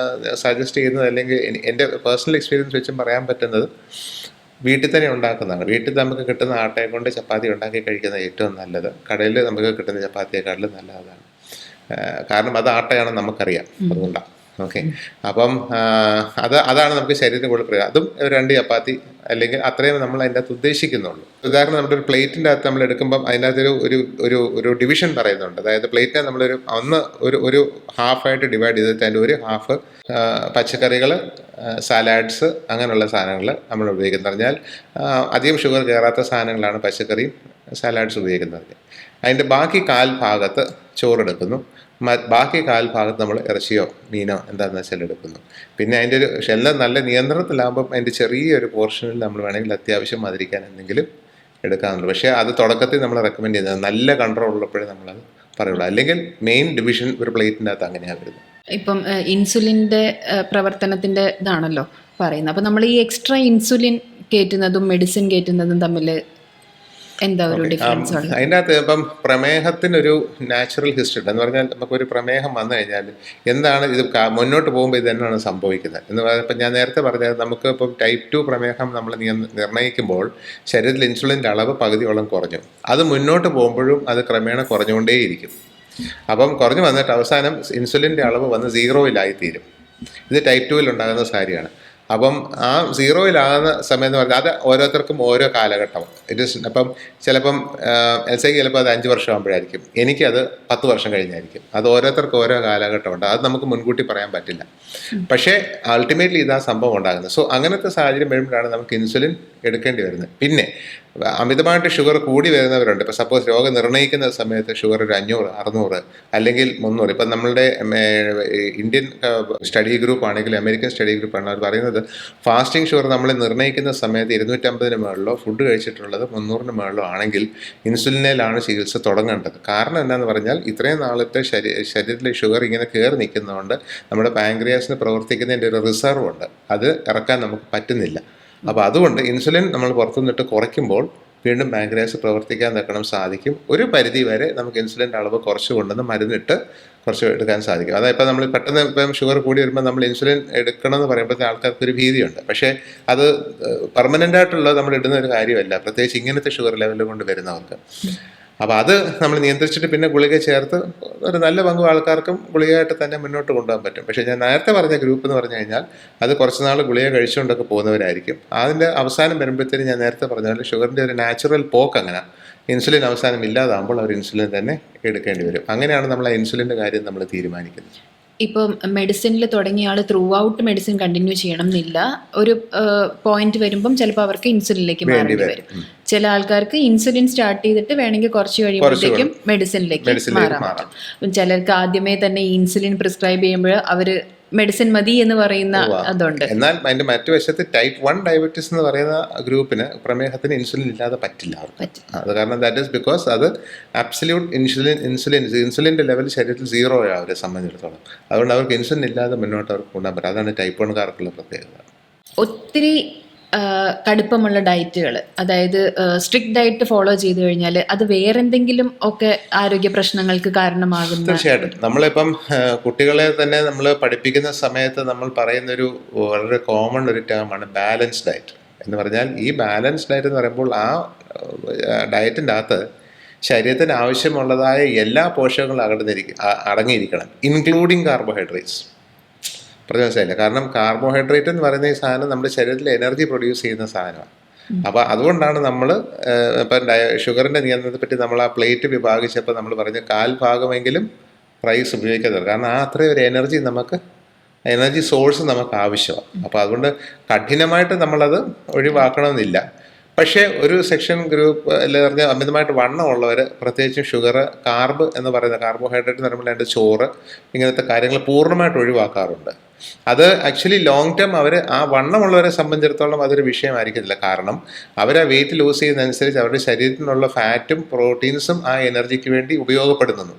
സജസ്റ്റ് ചെയ്യുന്നത്, അല്ലെങ്കിൽ എൻ്റെ പേഴ്സണൽ എക്സ്പീരിയൻസ് വെച്ചും പറയാൻ പറ്റുന്നത്, വീട്ടിൽ തന്നെ ഉണ്ടാക്കുന്നതാണ്. വീട്ടിൽ നമുക്ക് കിട്ടുന്ന ആട്ടയെ കൊണ്ട് ചപ്പാത്തി ഉണ്ടാക്കി കഴിക്കുന്നത് ഏറ്റവും നല്ലത്. കടയിൽ നമുക്ക് കിട്ടുന്ന ചപ്പാത്തിയെക്കാട്ടിലും നല്ലതാണ്. കാരണം അത് ആട്ടയാണെന്ന് നമുക്കറിയാം, അതുകൊണ്ടാണ്. ഓക്കെ, അപ്പം അതാണ് നമുക്ക് ശരീരത്തിന് കൂടുതൽ പ്രയോജനം. അതും 2 ചപ്പാത്തി അല്ലെങ്കിൽ അത്രയും നമ്മൾ അതിൻ്റെ അകത്ത് ഉദ്ദേശിക്കുന്നുള്ളൂ. ഉദാഹരണം, നമ്മുടെ ഒരു പ്ലേറ്റിൻ്റെ അകത്ത് നമ്മൾ എടുക്കുമ്പം അതിൻ്റെ അകത്തൊരു ഒരു ഒരു ഒരു ഡിവിഷൻ പറയുന്നുണ്ട്. അതായത് പ്ലേറ്റിനെ നമ്മളൊരു ഒരു ഹാഫായിട്ട് ഡിവൈഡ് ചെയ്തിട്ട് അതിൻ്റെ ഒരു ഹാഫ് പച്ചക്കറികൾ, സാലാഡ്സ്, അങ്ങനെയുള്ള സാധനങ്ങൾ നമ്മൾ ഉപയോഗിക്കുന്നത്. പറഞ്ഞാൽ അധികം ഷുഗർ കയറാത്ത സാധനങ്ങളാണ് പച്ചക്കറിയും സാലാഡ്സ് ഉപയോഗിക്കുന്നത്. അതിൻ്റെ ബാക്കി 1/4 ഭാഗത്ത് ചോറെടുക്കുന്നു, ബാക്കി 1/4 ഭാഗത്ത് നമ്മൾ ഇറച്ചിയോ മീനോ എന്താണെന്ന് വെച്ചാൽ എടുക്കുന്നു. പിന്നെ അതിൻ്റെ ഒരു എല്ലാം നല്ല നിയന്ത്രണത്തിലാകുമ്പം അതിൻ്റെ ചെറിയൊരു പോർഷനിൽ നമ്മൾ വേണമെങ്കിൽ അത്യാവശ്യം മധുരിക്കാൻ എന്തെങ്കിലും എടുക്കാമെന്നുള്ളൂ. പക്ഷേ അത് തുടക്കത്തിൽ നമ്മൾ റെക്കമെൻഡ് ചെയ്യുന്നത് നല്ല കൺട്രോൾ ഉള്ളപ്പോഴേ നമ്മളത് പറയുള്ളൂ. അല്ലെങ്കിൽ മെയിൻ ഡിവിഷൻ ഒരു പ്ലേറ്റിൻ്റെ അകത്ത് അങ്ങനെയാണ് വരുന്നത്. ഇപ്പം ഇൻസുലിൻ്റെ പ്രവർത്തനത്തിൻ്റെ ഇതാണല്ലോ പറയുന്നത്. അപ്പം നമ്മൾ ഈ എക്സ്ട്രാ ഇൻസുലിൻ കയറ്റുന്നതും മെഡിസിൻ കയറ്റുന്നതും തമ്മിൽ എന്താ ഒരു ഡിഫറൻസ്? അതിൻ്റെ അകത്ത് ഇപ്പം പ്രമേഹത്തിനൊരു നാച്ചുറൽ ഹിസ്റ്ററി ഉണ്ട്. എന്ന് പറഞ്ഞാൽ നമുക്കൊരു പ്രമേഹം വന്നു കഴിഞ്ഞാൽ എന്താണ് ഇത് മുന്നോട്ട് പോകുമ്പോൾ ഇത് തന്നെയാണ് സംഭവിക്കുന്നത് എന്ന് പറഞ്ഞാൽ, ഇപ്പം ഞാൻ നേരത്തെ പറഞ്ഞത്, നമുക്ക് ഇപ്പം ടൈപ്പ് 2 പ്രമേഹം നമ്മൾ നിർണ്ണയിക്കുമ്പോൾ ശരീരത്തിൽ ഇൻസുലിൻ്റെ അളവ് പകുതിയോളം കുറഞ്ഞു. അത് മുന്നോട്ട് പോകുമ്പോഴും അത് ക്രമേണ കുറഞ്ഞുകൊണ്ടേയിരിക്കും. അപ്പം കുറഞ്ഞു വന്നിട്ട് അവസാനം ഇൻസുലിൻ്റെ അളവ് വന്ന് 0-ലായിത്തീരും. ഇത് ടൈപ്പ് 2-ൽ ഉണ്ടാകുന്ന കാര്യമാണ്. അപ്പം ആ 0-ലാകുന്ന സമയം എന്ന് പറഞ്ഞാൽ അത് ഓരോരുത്തർക്കും ഓരോ കാലഘട്ടമാണ്. അപ്പം ചിലപ്പം എൽസയ്ക്ക് ചിലപ്പോൾ അത് 5 വർഷം ആകുമ്പോഴായിരിക്കും, എനിക്കത് 10 വർഷം കഴിഞ്ഞായിരിക്കും. അത് ഓരോരുത്തർക്കും ഓരോ കാലഘട്ടമുണ്ട്, അത് നമുക്ക് മുൻകൂട്ടി പറയാൻ പറ്റില്ല. പക്ഷേ അൾട്ടിമേറ്റ്ലി ഇതാ സംഭവം ഉണ്ടാകുന്നത്. സോ അങ്ങനത്തെ സാഹചര്യം വരുമ്പോഴാണ് നമുക്ക് ഇൻസുലിൻ എടുക്കേണ്ടി വരുന്നത്. പിന്നെ അമിതമായിട്ട് ഷുഗർ കൂടി വരുന്നവരുണ്ട്. ഇപ്പോൾ സപ്പോസ് രോഗം നിർണ്ണയിക്കുന്ന സമയത്ത് ഷുഗർ ഒരു 500, 600 അല്ലെങ്കിൽ 300. ഇപ്പം നമ്മളുടെ ഇന്ത്യൻ സ്റ്റഡി ഗ്രൂപ്പ് ആണെങ്കിൽ, അമേരിക്കൻ സ്റ്റഡി ഗ്രൂപ്പാണ്, അവർ പറയുന്നത് ഫാസ്റ്റിംഗ് ഷുഗർ നമ്മൾ നിർണ്ണയിക്കുന്ന സമയത്ത് 250-ന് മുകളിലോ ഫുഡ് കഴിച്ചിട്ടുള്ളത് 300-ന് മുകളിലോ ആണെങ്കിൽ ഇൻസുലിനിലാണ് ചികിത്സ തുടങ്ങേണ്ടത്. കാരണം എന്താണെന്ന് പറഞ്ഞാൽ ഇത്രയും നാളത്തെ ശരീരത്തിലെ ഷുഗർ ഇങ്ങനെ കയറി നിൽക്കുന്നതുകൊണ്ട് നമ്മുടെ പാൻക്രിയാസിന് പ്രവർത്തിക്കുന്നതിൻ്റെ ഒരു റിസർവ് ഉണ്ട്, അത് ഇറക്കാൻ നമുക്ക് പറ്റുന്നില്ല. അപ്പോൾ അതുകൊണ്ട് ഇൻസുലിൻ നമ്മൾ പുറത്തുനിന്നിട്ട് കുറയ്ക്കുമ്പോൾ വീണ്ടും പാൻക്രിയാസ് പ്രവർത്തിക്കാൻ തക്കണം സാധിക്കും. ഒരു പരിധി വരെ നമുക്ക് ഇൻസുലിൻ്റെ അളവ് കുറച്ച് കൊണ്ടുവന്ന് മരുന്നിട്ട് കുറച്ച് എടുക്കാൻ സാധിക്കും. അതായത് ഇപ്പോൾ നമ്മൾ പെട്ടെന്ന് ഇപ്പം ഷുഗർ കൂടി വരുമ്പോൾ നമ്മൾ ഇൻസുലിൻ എടുക്കണം എന്ന് പറയുമ്പോഴത്തെ ആൾക്കാർക്കൊരു ഭീതിയുണ്ട്. പക്ഷേ അത് പെർമനൻ്റ് ആയിട്ടുള്ളത് നമ്മൾ ഇടുന്ന ഒരു കാര്യമല്ല, പ്രത്യേകിച്ച് ഇങ്ങനത്തെ ഷുഗർ ലെവൽ കൊണ്ട് വരുന്നവർക്ക്. അപ്പോൾ അത് നമ്മൾ നിയന്ത്രിച്ചിട്ട് പിന്നെ ഗുളിക ചേർത്ത് ഒരു നല്ല പങ്ക് ആൾക്കാർക്കും ഗുളികയായിട്ട് തന്നെ മുന്നോട്ട് കൊണ്ടുപോകാൻ പറ്റും. പക്ഷേ ഞാൻ നേരത്തെ പറഞ്ഞ ഗ്രൂപ്പ് എന്ന് പറഞ്ഞു കഴിഞ്ഞാൽ അത് കുറച്ച് നാൾ ഗുളിക കഴിച്ചുകൊണ്ടൊക്കെ പോകുന്നവരായിരിക്കും. അതിൻ്റെ അവസാനം വരുമ്പോഴത്തേനും ഞാൻ നേരത്തെ പറഞ്ഞ പോലെ ഷുഗറിൻ്റെ ഒരു നാച്ചുറൽ പോക്ക് അങ്ങനെ ഇൻസുലിൻ അവസാനം ഇല്ലാതാകുമ്പോൾ അവർ ഇൻസുലിൻ തന്നെ എടുക്കേണ്ടി വരും. അങ്ങനെയാണ് നമ്മൾ ആ ഇൻസുലിൻ്റെ കാര്യം നമ്മൾ തീരുമാനിക്കുന്നത്. ഇപ്പം മെഡിസിനിൽ തുടങ്ങിയ ആൾ ത്രൂ ഔട്ട് മെഡിസിൻ കണ്ടിന്യൂ ചെയ്യണം എന്നില്ല. ഒരു പോയിന്റ് വരുമ്പം ചിലപ്പോൾ അവർക്ക് ഇൻസുലിനിലേക്ക് മാറേണ്ടി വരും. ചില ആൾക്കാർക്ക് ഇൻസുലിൻ സ്റ്റാർട്ട് ചെയ്തിട്ട് വേണമെങ്കിൽ കുറച്ച് കഴിയുമ്പോഴത്തേക്കും മെഡിസിനിലേക്ക് മാറാൻ പറ്റും. ചിലർക്ക് ആദ്യമേ തന്നെ ഇൻസുലിൻ പ്രിസ്ക്രൈബ് ചെയ്യുമ്പോൾ അവർ മെഡിസിൻ മതി എന്ന് പറയുന്ന അതുണ്ട്. എന്നാൽ അതിന്റെ മറ്റു വശത്ത് ടൈപ്പ് 1 ഡയബറ്റീസ് എന്ന് പറയുന്ന ഗ്രൂപ്പിന് പ്രമേഹത്തിന് ഇൻസുലിൻ ഇല്ലാതെ പറ്റില്ല. അത് കാരണം ദാറ്റ് ഈസ് ബിക്കോസ് അത് അബ്സല്യൂട്ട് ഇൻസുലിൻ്റെ ലെവൽ ശരീരത്തിൽ 0 അവരെ സംബന്ധിച്ചിടത്തോളം. അതുകൊണ്ട് അവർക്ക് ഇൻസുലിൻ ഇല്ലാതെ മുന്നോട്ട് അവർക്ക് കൊണ്ടുപോകാൻ പറ്റും. അതാണ് ടൈപ്പ് 1കാർക്കുള്ള പ്രത്യേകത. ഒത്തിരി കടുപ്പമുള്ള ഡയറ്റുകൾ, അതായത് സ്ട്രിക്റ്റ് ഡയറ്റ് ഫോളോ ചെയ്തു കഴിഞ്ഞാൽ അത് വേറെന്തെങ്കിലും ഒക്കെ ആരോഗ്യ പ്രശ്നങ്ങൾക്ക് കാരണമാകുന്നു? തീർച്ചയായിട്ടും. നമ്മളിപ്പം കുട്ടികളെ തന്നെ നമ്മൾ പഠിപ്പിക്കുന്ന സമയത്ത് നമ്മൾ പറയുന്നൊരു വളരെ കോമൺ ഒരു ടേമാണ് ബാലൻസ് ഡയറ്റ് എന്ന് പറഞ്ഞാൽ. ഈ ബാലൻസ് ഡയറ്റ് എന്ന് പറയുമ്പോൾ ആ ഡയറ്റിൻ്റെ അകത്ത് ശരീരത്തിന് ആവശ്യമുള്ളതായ എല്ലാ പോഷകങ്ങളും അടങ്ങിയിരിക്കണം, ഇൻക്ലൂഡിങ് കാർബോഹൈഡ്രേറ്റ്സ്. മനസ്സിലായില്ല? കാരണം കാർബോഹൈഡ്രേറ്റ് എന്ന് പറയുന്ന ഈ സാധനം നമ്മുടെ ശരീരത്തിൽ എനർജി പ്രൊഡ്യൂസ് ചെയ്യുന്ന സാധനമാണ്. അപ്പോൾ അതുകൊണ്ടാണ് നമ്മൾ ഇപ്പം ഷുഗറിൻ്റെ നിയന്ത്രണത്തെ പറ്റി നമ്മൾ ആ പ്ലേറ്റ് വിഭാഗിച്ചപ്പോൾ നമ്മൾ പറഞ്ഞ 1/4 ഭാഗമെങ്കിലും റൈസ് ഉപയോഗിക്കുന്നത്. കാരണം ആ അത്രയും ഒരു എനർജി സോഴ്സ് നമുക്ക് ആവശ്യമാണ്. അപ്പോൾ അതുകൊണ്ട് കഠിനമായിട്ട് നമ്മളത് ഒഴിവാക്കണമെന്നില്ല. പക്ഷേ ഒരു സെക്ഷൻ ഗ്രൂപ്പ് അല്ലെ പറഞ്ഞാൽ അമിതമായിട്ട് വണ്ണമുള്ളവർ, പ്രത്യേകിച്ചും ഷുഗർ, കാർബ് എന്ന് പറയുന്ന കാർബോഹൈഡ്രേറ്റ് എന്ന് പറയുമ്പോൾ അതിൻ്റെ ചോറ്, ഇങ്ങനത്തെ കാര്യങ്ങൾ പൂർണ്ണമായിട്ട് ഒഴിവാക്കാറുണ്ട്. അത് ആക്ച്വലി ലോങ് ടേം അവർ ആ വണ്ണമുള്ളവരെ സംബന്ധിച്ചിടത്തോളം അതൊരു വിഷയമായിരിക്കത്തില്ല. കാരണം അവർ ആ വെയിറ്റ് ലൂസ് ചെയ്യുന്നതനുസരിച്ച് അവരുടെ ശരീരത്തിനുള്ള ഫാറ്റും പ്രോട്ടീൻസും ആ എനർജിക്ക് വേണ്ടി ഉപയോഗപ്പെടുന്നു.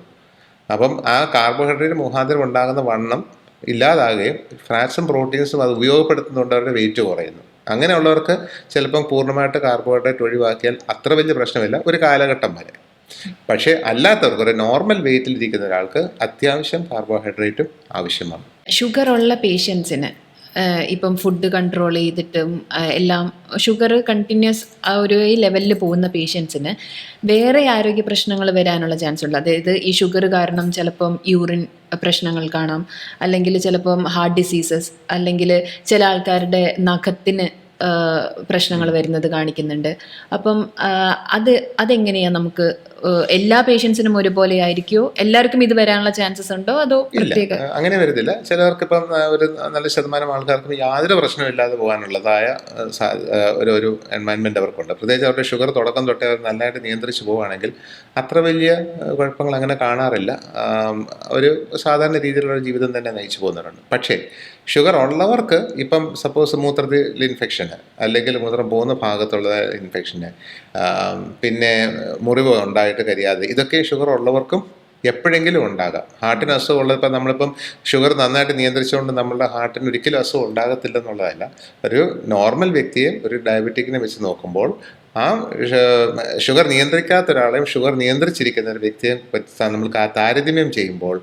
അപ്പം ആ കാർബോഹൈഡ്രേറ്റ് മുഖാന്തരം ഉണ്ടാകുന്ന വണ്ണം ഇല്ലാതാകുകയും ഫാറ്റ്സും പ്രോട്ടീൻസും അത് ഉപയോഗപ്പെടുത്തുന്നതുകൊണ്ട് അവരുടെ വെയിറ്റ് കുറയുന്നു. അങ്ങനെയുള്ളവർക്ക് ചിലപ്പം പൂർണ്ണമായിട്ട് കാർബോഹൈഡ്രേറ്റ് ഒഴിവാക്കിയാൽ അത്ര വലിയ പ്രശ്നമില്ല ഒരു കാലഘട്ടം വരെ. പക്ഷേ അല്ലാത്തവർക്ക്, ഒരു നോർമൽ വെയിറ്റിലിരിക്കുന്ന ഒരാൾക്ക് അത്യാവശ്യം കാർബോഹൈഡ്രേറ്റും ആവശ്യമാണ്. ഷുഗർ ഉള്ള പേഷ്യൻസിന് ഇപ്പം ഫുഡ് കൺട്രോൾ ചെയ്തിട്ടും എല്ലാം ഷുഗർ കണ്ടിന്യൂസ് ആ ഒരു ലെവലിൽ പോകുന്ന പേഷ്യൻസിന് വേറെ ആരോഗ്യ പ്രശ്നങ്ങൾ വരാനുള്ള ചാൻസ് ഉണ്ട്. അതായത് ഈ ഷുഗർ കാരണം ചിലപ്പം യൂറിൻ പ്രശ്നങ്ങൾ കാണാം, അല്ലെങ്കിൽ ചിലപ്പം ഹാർട്ട് ഡിസീസസ്, അല്ലെങ്കിൽ ചില ആൾക്കാരുടെ നഖത്തിന് പ്രശ്നങ്ങൾ വരുന്നത് കാണിക്കുന്നുണ്ട്. അപ്പം അതെങ്ങനെയാണ് നമുക്ക് എല്ലാ പേഷ്യൻസിനും ഒരുപോലെ ആയിരിക്കുമോ? എല്ലാവർക്കും ഇത് വരാനുള്ള ചാൻസസ് ഉണ്ടോ? അതോ പ്രത്യേക? അങ്ങനെ വരുന്നില്ല. ചിലവർക്ക് ഇപ്പം ഒരു നല്ല ശതമാനം ആൾക്കാർക്ക് യാതൊരു പ്രശ്നമില്ലാതെ പോകാനുള്ളതായ ഒരു എൻവയൺമെൻറ്റ് അവർക്കുണ്ട്. പ്രത്യേകിച്ച് അവരുടെ ഷുഗർ തുടക്കം തൊട്ടേ അവർ നല്ലതായിട്ട് നിയന്ത്രിച്ച് പോവുകയാണെങ്കിൽ അത്ര വലിയ കുഴപ്പങ്ങൾ അങ്ങനെ കാണാറില്ല. ഒരു സാധാരണ രീതിയിലുള്ള ജീവിതം തന്നെ നയിച്ചു പോകുന്നവരുണ്ട്. പക്ഷേ ഷുഗർ ഉള്ളവർക്ക് ഇപ്പം സപ്പോസ് മൂത്രത്തിൽ ഇൻഫെക്ഷന്, അല്ലെങ്കിൽ മൂത്രം പോകുന്ന ഭാഗത്തുള്ള ഇൻഫെക്ഷന്, പിന്നെ മുറിവ് ഉണ്ടായിട്ട് കരിയാതെ, ഇതൊക്കെ ഷുഗർ ഉള്ളവർക്കും എപ്പോഴെങ്കിലും ഉണ്ടാകാം. ഹാർട്ടിന് അസുഖം ഉള്ളത് ഇപ്പം നമ്മളിപ്പം ഷുഗർ നന്നായിട്ട് നിയന്ത്രിച്ചുകൊണ്ട് നമ്മളുടെ ഹാർട്ടിന് ഒരിക്കലും അസുഖം ഉണ്ടാകത്തില്ലെന്നുള്ളതല്ല. ഒരു നോർമൽ വ്യക്തിയെ ഒരു ഡയബറ്റിക്കിനെ വെച്ച് നോക്കുമ്പോൾ ആ ഷുഗർ നിയന്ത്രിക്കാത്ത ഒരാളെയും ഷുഗർ നിയന്ത്രിച്ചിരിക്കുന്ന ഒരു വ്യക്തിയെ നമ്മൾ താരതമ്യം ചെയ്യുമ്പോൾ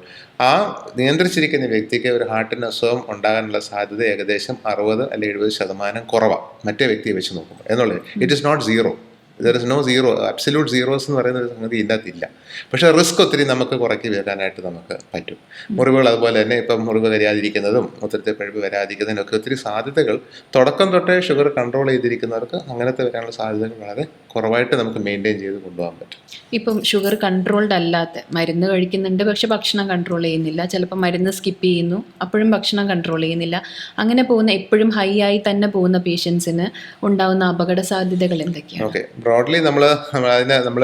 ആ നിയന്ത്രിച്ചിരിക്കുന്ന വ്യക്തിക്ക് ഒരു ഹാർട്ടിന് അസുഖം ഉണ്ടാകാനുള്ള സാധ്യത ഏകദേശം 60 അല്ലെങ്കിൽ 70% കുറവാണ് മറ്റേ വ്യക്തിയെ വെച്ച് നോക്കുമ്പോൾ എന്നുള്ളത്. It is not zero. There is no zero, absolute zeros എന്ന് പറയുന്ന ഒരു സംഗതി ഇല്ലാത്തില്ല. പക്ഷേ റിസ്ക് ഒത്തിരി നമുക്ക് കുറയ്ക്കി വരാനായിട്ട് നമുക്ക് പറ്റും. മുറിവുകൾ അതുപോലെ തന്നെ ഇപ്പം മുറിവ് കരിയാതിരിക്കുന്നതും മൂത്രത്തിൽ പഴുപ്പ് വരാതിരിക്കുന്നതിനും ഒക്കെ ഒത്തിരി സാധ്യതകൾ തുടക്കം തൊട്ടേ ഷുഗർ കൺട്രോൾ ചെയ്തിരിക്കുന്നവർക്ക് അങ്ങനത്തെ വരാനുള്ള സാധ്യതകൾ വളരെ കുറവായിട്ട് നമുക്ക് മെയിൻറ്റെയിൻ ചെയ്ത് കൊണ്ടുപോകാൻ പറ്റും. ഇപ്പം ഷുഗർ കൺട്രോൾഡ് അല്ലാത്ത മരുന്ന് കഴിക്കുന്നുണ്ട്, പക്ഷെ ഭക്ഷണം കൺട്രോൾ ചെയ്യുന്നില്ല, ചിലപ്പോൾ മരുന്ന് സ്കിപ്പ് ചെയ്യുന്നു, അപ്പോഴും ഭക്ഷണം കൺട്രോൾ ചെയ്യുന്നില്ല, അങ്ങനെ പോകുന്ന എപ്പോഴും ഹൈ ആയി തന്നെ പോകുന്ന പേഷ്യൻസിന് ഉണ്ടാകുന്ന അപകട സാധ്യതകൾ എന്തൊക്കെയാണ്? ഓക്കെ, ബ്രോഡ്ലി അതിനെ നമ്മൾ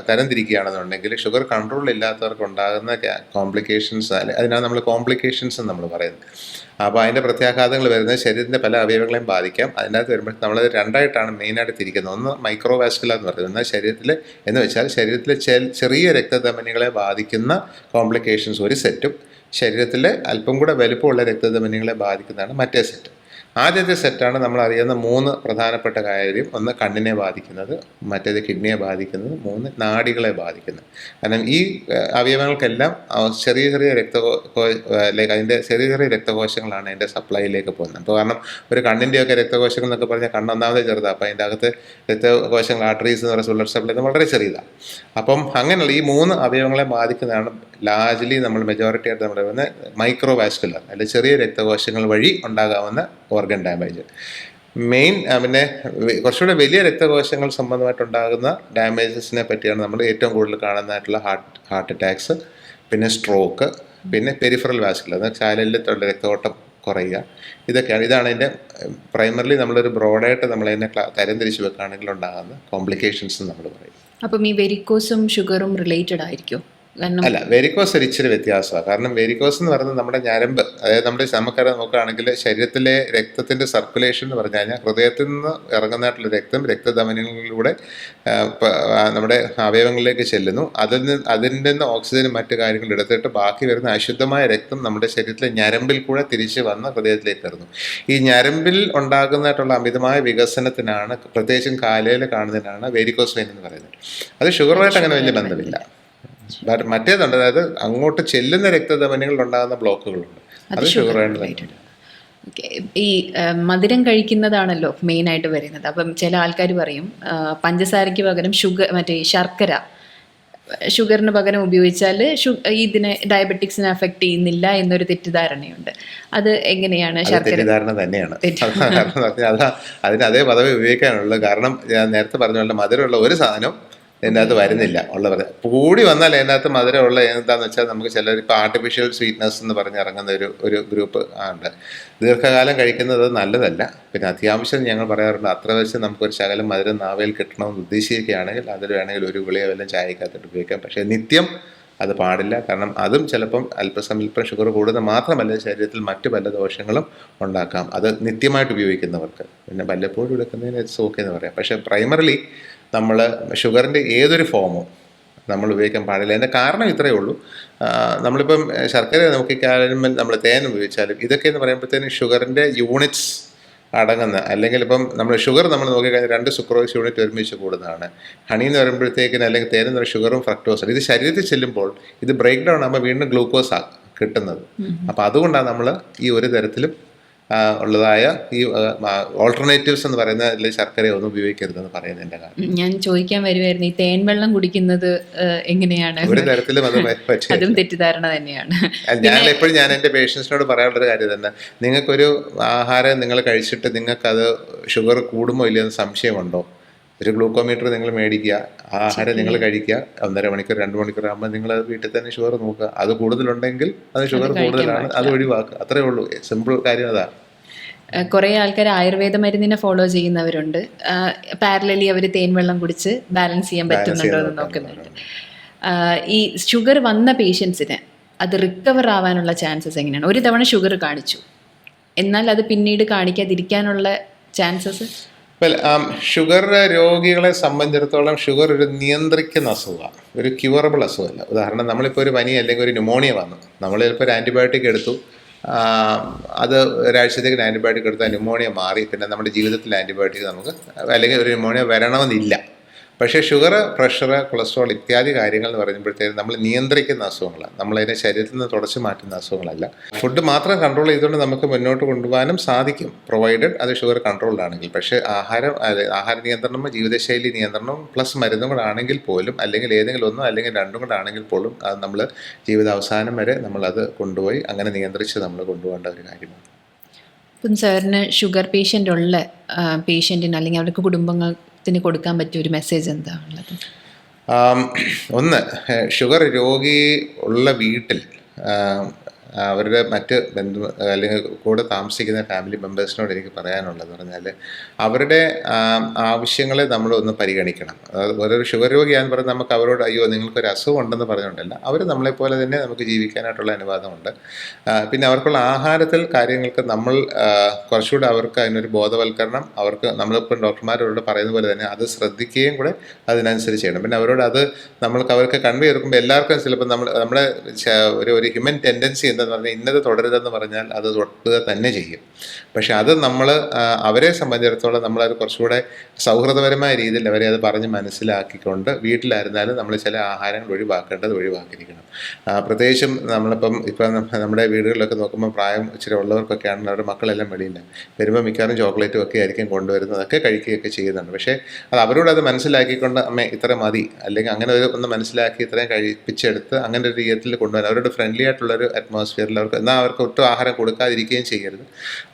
തരംതിരിക്കുകയാണെന്നുണ്ടെങ്കിൽ ഷുഗർ കൺട്രോൾ ഇല്ലാത്തവർക്ക് ഉണ്ടാകുന്ന കോംപ്ലിക്കേഷൻസ്, അതിനാണ് നമ്മൾ കോംപ്ലിക്കേഷൻസ് എന്ന് നമ്മൾ പറയുന്നത്. അപ്പോൾ അതിൻ്റെ പ്രത്യാഘാതങ്ങൾ വരുന്നത് ശരീരത്തിൻ്റെ പല അവയവങ്ങളെയും ബാധിക്കാം. അതിനകത്ത് വരുമ്പോൾ നമ്മൾ രണ്ടായിട്ടാണ് മെയിനായിട്ട് തിരിക്കുന്നത്. ഒന്ന് മൈക്രോവാസ്കുലർ എന്ന് പറയുന്നത്, എന്നാൽ എന്ന് വെച്ചാൽ ശരീരത്തിലെ ചെറിയ രക്തധമനികളെ ബാധിക്കുന്ന കോംപ്ലിക്കേഷൻസ് ഒരു സെറ്റും, ശരീരത്തിലെ അല്പം കൂടെ വലുപ്പമുള്ള രക്തധമനികളെ ബാധിക്കുന്നതാണ് മറ്റേ സെറ്റ്. ആദ്യത്തെ സെറ്റാണ് നമ്മൾ അറിയുന്ന 3 പ്രധാനപ്പെട്ട കാര്യം. ഒന്ന് കണ്ണിനെ ബാധിക്കുന്നത്, മറ്റേത് കിഡ്നിയെ ബാധിക്കുന്നത്, 3 നാഡികളെ ബാധിക്കുന്നത്. കാരണം ഈ അവയവങ്ങൾക്കെല്ലാം ചെറിയ ചെറിയ അതിൻ്റെ ചെറിയ ചെറിയ രക്തകോശങ്ങളാണ് അതിൻ്റെ സപ്ലൈയിലേക്ക് പോകുന്നത്. അപ്പോൾ കാരണം ഒരു കണ്ണിൻ്റെയൊക്കെ രക്തകോശങ്ങൾ എന്നൊക്കെ പറഞ്ഞാൽ കണ്ണൊന്നാമത് ചെറുതാണ്, അപ്പോൾ അതിൻ്റെ അകത്ത് രക്തകോശങ്ങൾ ആർട്ടറീസ് എന്ന് പറയുന്ന ബ്ലഡ് സപ്ലൈ വളരെ ചെറിയതാണ്. അപ്പം അങ്ങനെയുള്ള ഈ 3 അവയവങ്ങളെ ബാധിക്കുന്നതാണ് ലാർജ്ലി നമ്മൾ മെജോറിറ്റി ആയിട്ട് നമ്മൾ പറയുന്നത് മൈക്രോ വാസ്കുലർ, അല്ലെങ്കിൽ ചെറിയ രക്തകോശങ്ങൾ വഴി ഉണ്ടാകാവുന്ന ഓർഗൻ ഡാമേജ്. മെയിൻ പിന്നെ കുറച്ചുകൂടെ വലിയ രക്തകോശങ്ങൾ സംബന്ധമായിട്ടുണ്ടാകുന്ന ഡാമേജസിനെ പറ്റിയാണ് നമ്മൾ ഏറ്റവും കൂടുതൽ കാണുന്നതായിട്ടുള്ള ഹാർട്ട് അറ്റാക്സ്, പിന്നെ സ്ട്രോക്ക്, പിന്നെ പെരിഫറൽ വാസ്കുലർ, ചാലലിലുള്ള രക്തഓട്ടം കുറയുക. ഇതാണ് അതിൻ്റെ പ്രൈമറിലി നമ്മളൊരു ബ്രോഡായിട്ട് നമ്മളതിനെ തരംതിരിച്ച് വെക്കുകയാണെങ്കിൽ ഉണ്ടാകുന്ന കോംപ്ലിക്കേഷൻസ് എന്ന് നമ്മൾ പറയും. അപ്പം ഈ വെരിക്കോസും ഷുഗറും റിലേറ്റഡ് ആയിരിക്കും? അല്ല, വെരിക്കോസ് ഒരു ഇച്ചിരി വ്യത്യാസമാണ്. കാരണം വെരിക്കോസ് എന്ന് പറയുന്നത് നമ്മുടെ ഞരമ്പ്, അതായത് നമുക്കറിയാം നോക്കുകയാണെങ്കിൽ ശരീരത്തിലെ രക്തത്തിൻ്റെ സർക്കുലേഷൻ എന്ന് പറഞ്ഞു കഴിഞ്ഞാൽ ഹൃദയത്തിൽ നിന്ന് ഇറങ്ങുന്നതായിട്ടുള്ള രക്തം രക്തധമനികളിലൂടെ നമ്മുടെ അവയവങ്ങളിലേക്ക് ചെല്ലുന്നു. അതിൽ നിന്ന് ഓക്സിജനും മറ്റു കാര്യങ്ങളും എടുത്തിട്ട് ബാക്കി വരുന്ന അശുദ്ധമായ രക്തം നമ്മുടെ ശരീരത്തിലെ ഞരമ്പിൽ കൂടെ തിരിച്ച് വന്ന് ഹൃദയത്തിലേക്ക് കയറുന്നു. ഈ ഞരമ്പിൽ ഉണ്ടാകുന്നതായിട്ടുള്ള അമിതമായ വികസനത്തിനാണ്, പ്രത്യേകിച്ചും കാലയിൽ കാണുന്നതിനാണ് വെരിക്കോസ് വെയിൻ എന്ന് പറയുന്നത്. അത് ഷുഗറുമായിട്ട് അങ്ങനെ വലിയ ബന്ധമില്ല. മറ്റേതുണ്ട്, അതായത് അങ്ങോട്ട് ചെല്ലുന്ന രക്തധമനികളിൽ ഉണ്ടാകുന്ന ബ്ലോക്കുകളുണ്ട്, അത് ഷുഗറായിട്ട്. ഈ മധുരം കഴിക്കുന്നതാണല്ലോ മെയിനായിട്ട് വരുന്നത്. അപ്പം ചില ആൾക്കാർ പറയും പഞ്ചസാരയ്ക്ക് പകരം ഷുഗറിന് പകരം ഉപയോഗിച്ചാൽ ഇതിനെ ഡയബറ്റിക്സിനെ അഫക്റ്റ് ചെയ്യുന്നില്ല എന്നൊരു തെറ്റിദ്ധാരണയുണ്ട്. അത് എങ്ങനെയാണ്? തെറ്റിദ്ധാരണ തന്നെയാണ്. അതിന് അതേ പദവി ഉപയോഗിക്കാനുള്ളത്. കാരണം ഞാൻ നേരത്തെ പറഞ്ഞ മധുരമുള്ള ഒരു സാധനം ഇതിനകത്ത് വരുന്നില്ല. കൂടി വന്നാൽ അതിനകത്ത് മധുരമുള്ള എന്താണെന്ന് വെച്ചാൽ നമുക്ക് ചിലർ ഇപ്പോൾ ആർട്ടിഫിഷ്യൽ സ്വീറ്റ്നസ് എന്ന് പറഞ്ഞ് ഇറങ്ങുന്ന ഒരു ഗ്രൂപ്പ് ഉണ്ട്. ദീർഘകാലം കഴിക്കുന്നത് നല്ലതല്ല. പിന്നെ അത്യാവശ്യം ഞങ്ങൾ പറയാറുണ്ട്, അത്ര വെച്ച് നമുക്കൊരു ശകലം മധുരം നാവയിൽ കിട്ടണമെന്ന് ഉദ്ദേശിക്കുകയാണെങ്കിൽ അതിൽ വേണമെങ്കിൽ ഒരു ഗുളിക വല്ലതും ചായക്കകത്തിട്ട് ഉപയോഗിക്കാം. പക്ഷേ നിത്യം അത് പാടില്ല. കാരണം അതും ചിലപ്പം അല്പം ഷുഗർ കൂടുന്നത് മാത്രമല്ല, ശരീരത്തിൽ മറ്റു പല ദോഷങ്ങളും ഉണ്ടാക്കാം. അത് നിത്യമായിട്ട് ഉപയോഗിക്കുന്നവർക്ക്. പിന്നെ വല്ലപ്പോഴും എടുക്കുന്നതിന് ഇറ്റ്സ് ഓക്കെ എന്ന് പറയാം. പക്ഷേ പ്രൈമറിലി നമ്മൾ ഷുഗറിൻ്റെ ഏതൊരു ഫോമും നമ്മൾ ഉപയോഗിക്കാൻ പാടില്ല. അതിൻ്റെ കാരണം ഇത്രയേ ഉള്ളൂ. നമ്മളിപ്പം ശർക്കര നോക്കിക്കാലും നമ്മൾ തേൻ ഉപയോഗിച്ചാലും ഇതൊക്കെ എന്ന് പറയുമ്പോഴത്തേനും ഷുഗറിൻ്റെ യൂണിറ്റ്സ് അടങ്ങുന്ന, അല്ലെങ്കിൽ ഇപ്പം നമ്മൾ ഷുഗർ നമ്മൾ നോക്കിക്കഴിഞ്ഞാൽ 2 സുക്രോസ് യൂണിറ്റ് ഒരുമിച്ച് കൂടുന്നതാണ്. ഹണി എന്ന് പറയുമ്പോഴത്തേക്കിന് അല്ലെങ്കിൽ തേൻ എന്ന് പറയുമ്പോൾ ഷുഗറും ഫ്രക്ടോസും. ഇത് ശരീരത്തിൽ ചെല്ലുമ്പോൾ ഇത് ബ്രേക്ക് ഡൗൺ ആകുമ്പോൾ വീണ്ടും ഗ്ലൂക്കോസാണ് കിട്ടുന്നത്. അപ്പോൾ അതുകൊണ്ടാണ് നമ്മൾ ഈ ഒരു തരത്തിലും ഉള്ളതായ ഈ ഓൾട്ടർനേറ്റീവ്സ് എന്ന് പറയുന്ന ശർക്കര ഒന്നും ഉപയോഗിക്കരുതെന്ന് പറയുന്നതിൻ്റെ കാരണം. ഞാൻ ചോദിക്കാൻ വരുമായിരുന്നു, ഈ തേൻ വെള്ളം കുടിക്കുന്നത് എങ്ങനെയാണ്? ഒരു തരത്തിലും അതും തെറ്റിദ്ധാരണ തന്നെയാണ്. ഞാൻ എൻ്റെ പേഷ്യൻസിനോട് പറയാനുള്ളൊരു കാര്യം തന്നെ, നിങ്ങൾക്കൊരു ആഹാരം നിങ്ങൾ കഴിച്ചിട്ട് നിങ്ങൾക്കത് ഷുഗർ കൂടുമോ ഇല്ലയോ എന്ന് സംശയമുണ്ടോ? ഒരു ഗ്ലൂക്കോമീറ്റർ നിങ്ങൾ മേടിക്കുക, ആഹാരം നിങ്ങൾ കഴിക്കുക, 1.5 മണിക്കൂർ 2 മണിക്കൂർ ആകുമ്പോൾ നിങ്ങൾ വീട്ടിൽ തന്നെ ഷുഗർ നോക്കുക. അത് കൂടുതലുണ്ടെങ്കിൽ അത് ഷുഗർ കൂടുതലാണ്, അത് ഒഴിവാക്കുക. അത്രേ ഉള്ളൂ, സിമ്പിൾ കാര്യം അതാണ്. കുറേ ആൾക്കാർ ആയുർവേദ മരുന്നിനെ ഫോളോ ചെയ്യുന്നവരുണ്ട്. പാരലലി അവർ തേൻ വെള്ളം കുടിച്ച് ബാലൻസ് ചെയ്യാൻ പറ്റുന്നുണ്ടോ എന്ന് നോക്കുന്നുണ്ട്. ഈ ഷുഗർ വന്ന പേഷ്യൻസിന് അത് റിക്കവർ ആവാനുള്ള ചാൻസസ് എങ്ങനെയാണ്? ഒരു തവണ ഷുഗർ കാണിച്ചു, എന്നാൽ അത് പിന്നീട് കാണിക്കാതിരിക്കാനുള്ള ചാൻസസ്? ഷുഗർ രോഗികളെ സംബന്ധിച്ചിടത്തോളം ഷുഗർ ഒരു നിയന്ത്രിക്കുന്ന അസുഖമാണ്, ഒരു ക്യൂറബിൾ അസുഖമല്ല. ഉദാഹരണം, നമ്മളിപ്പോൾ ഒരു പനി അല്ലെങ്കിൽ ഒരു ന്യൂമോണിയ വന്നു, നമ്മൾ ചിലപ്പോൾ ഒരു ആൻറ്റിബയോട്ടിക് എടുത്തു, അത് ഒരാഴ്ചത്തേക്ക് ആൻറ്റിബയോട്ടിക് എടുത്താൽ ന്യൂമോണിയ മാറി, പിന്നെ നമ്മുടെ ജീവിതത്തിൽ ആൻറ്റിബയോട്ടിക് നമുക്ക് അല്ലെങ്കിൽ ഒരു ന്യൂമോണിയ വരണമെന്നില്ല. പക്ഷേ ഷുഗർ, പ്രഷർ, കൊളസ്ട്രോൾ ഇത്യാദി കാര്യങ്ങൾ എന്ന് പറയുമ്പോഴത്തേക്കും നമ്മൾ നിയന്ത്രിക്കുന്ന അസുഖങ്ങളാണ്, നമ്മളതിനെ ശരീരത്തിൽ നിന്ന് തുടച്ചു മാറ്റുന്ന അസുഖങ്ങളല്ല. ഫുഡ് മാത്രം കൺട്രോൾ ചെയ്തുകൊണ്ട് നമുക്ക് മുന്നോട്ട് കൊണ്ടുപോകാനും സാധിക്കും, പ്രൊവൈഡഡ് അത് ഷുഗർ കൺട്രോൾഡ് ആണെങ്കിൽ. പക്ഷേ ആഹാര നിയന്ത്രണം, ജീവിതശൈലി നിയന്ത്രണം പ്ലസ് മരുന്നും കൂടെ ആണെങ്കിൽ പോലും, അല്ലെങ്കിൽ ഏതെങ്കിലും ഒന്നോ അല്ലെങ്കിൽ രണ്ടും കൂടെ ആണെങ്കിൽ പോലും അത് നമ്മൾ ജീവിതാവസാനം വരെ നമ്മളത് കൊണ്ടുപോയി അങ്ങനെ നിയന്ത്രിച്ച് നമ്മൾ കൊണ്ടുപോകേണ്ട ഒരു കാര്യമാണ്. ഇപ്പം സാറിന് ഷുഗർ പേഷ്യൻറ്റിന് അല്ലെങ്കിൽ അവർക്ക് കുടുംബത്തിന് കൊടുക്കാൻ പറ്റിയ ഒരു മെസ്സേജ് എന്താ ഉള്ളത്? ഒന്ന്, ഷുഗർ രോഗി ഉള്ള വീട്ടിൽ അവരുടെ മറ്റ് അല്ലെങ്കിൽ കൂടെ താമസിക്കുന്ന ഫാമിലി മെമ്പേഴ്സിനോട് എനിക്ക് പറയാനുള്ളത് പറഞ്ഞാൽ, അവരുടെ ആവശ്യങ്ങളെ നമ്മളൊന്ന് പരിഗണിക്കണം. അതായത് ഓരോരു ഷുഗർ രോഗിയാന്ന് പറഞ്ഞാൽ നമുക്ക് അവരോട് അയ്യോ നിങ്ങൾക്കൊരു അസുഖം ഉണ്ടെന്ന് പറഞ്ഞുകൊണ്ടല്ല, അവർ നമ്മളെപ്പോലെ തന്നെ നമുക്ക് ജീവിക്കാനായിട്ടുള്ള അനുവാദമുണ്ട്. പിന്നെ അവർക്കുള്ള ആഹാരത്തിൽ കാര്യങ്ങൾക്ക് നമ്മൾ കുറച്ചുകൂടെ അവർക്ക് അതിനൊരു ബോധവൽക്കരണം, അവർക്ക് നമ്മളിപ്പോൾ ഡോക്ടർമാരോട് പറയുന്ന പോലെ തന്നെ അത് ശ്രദ്ധിക്കുകയും കൂടെ അതിനനുസരിച്ച് ചെയ്യണം. പിന്നെ അവരോട് അത് അവർക്ക് കൺവേ ചെയ്തുമ്പോൾ എല്ലാവർക്കും ചിലപ്പോൾ നമ്മുടെ ഒരു ഹ്യൂമൻ ടെൻഡൻസി എന്താ ചെയ്യേണ്ടതെന്ന് പറഞ്ഞാൽ ഇന്നത് തുടരുതെന്ന് പറഞ്ഞാൽ അത് തൊട്ടുക തന്നെ ചെയ്യും. പക്ഷെ അത് നമ്മൾ അവരെ സംബന്ധിച്ചിടത്തോളം നമ്മളത് കുറച്ചുകൂടെ സൗഹൃദപരമായ രീതിയിൽ അവരെ അത് പറഞ്ഞ് മനസ്സിലാക്കിക്കൊണ്ട് വീട്ടിലായിരുന്നാലും നമ്മൾ ചില ആഹാരങ്ങൾ ഒഴിവാക്കേണ്ടത് ഒഴിവാക്കിയിരിക്കണം. പ്രത്യേകിച്ചും ഇപ്പം നമ്മുടെ വീടുകളിലൊക്കെ നോക്കുമ്പോൾ പ്രായം ഇച്ചിരി ഉള്ളവർക്കൊക്കെ ആണെങ്കിൽ അവരുടെ മക്കളെല്ലാം വെളിയില്ല വരുമ്പോൾ മിക്കവാറും ചോക്ലേറ്റും ഒക്കെ ആയിരിക്കും കൊണ്ടുവരുന്നത്, അതൊക്കെ കഴിക്കുകയൊക്കെ ചെയ്യുന്നുണ്ട്. പക്ഷേ അത് അവരോട് അത് മനസ്സിലാക്കിക്കൊണ്ട് അമ്മ ഇത്ര മതി, അല്ലെങ്കിൽ അങ്ങനെ ഒന്ന് മനസ്സിലാക്കി ഇത്രയും കഴിപ്പിച്ചെടുത്ത് അങ്ങനെ ഒരു രീതിയിൽ കൊണ്ടുവരാൻ അവരോട് ഫ്രണ്ട്ലി ആയിട്ടുള്ളൊരു അറ്റ്മോസ്ഫിയറിൽ അവർക്ക് ഒട്ടും ആഹാരം കൊടുക്കാതിരിക്കുകയും ചെയ്യരുത്.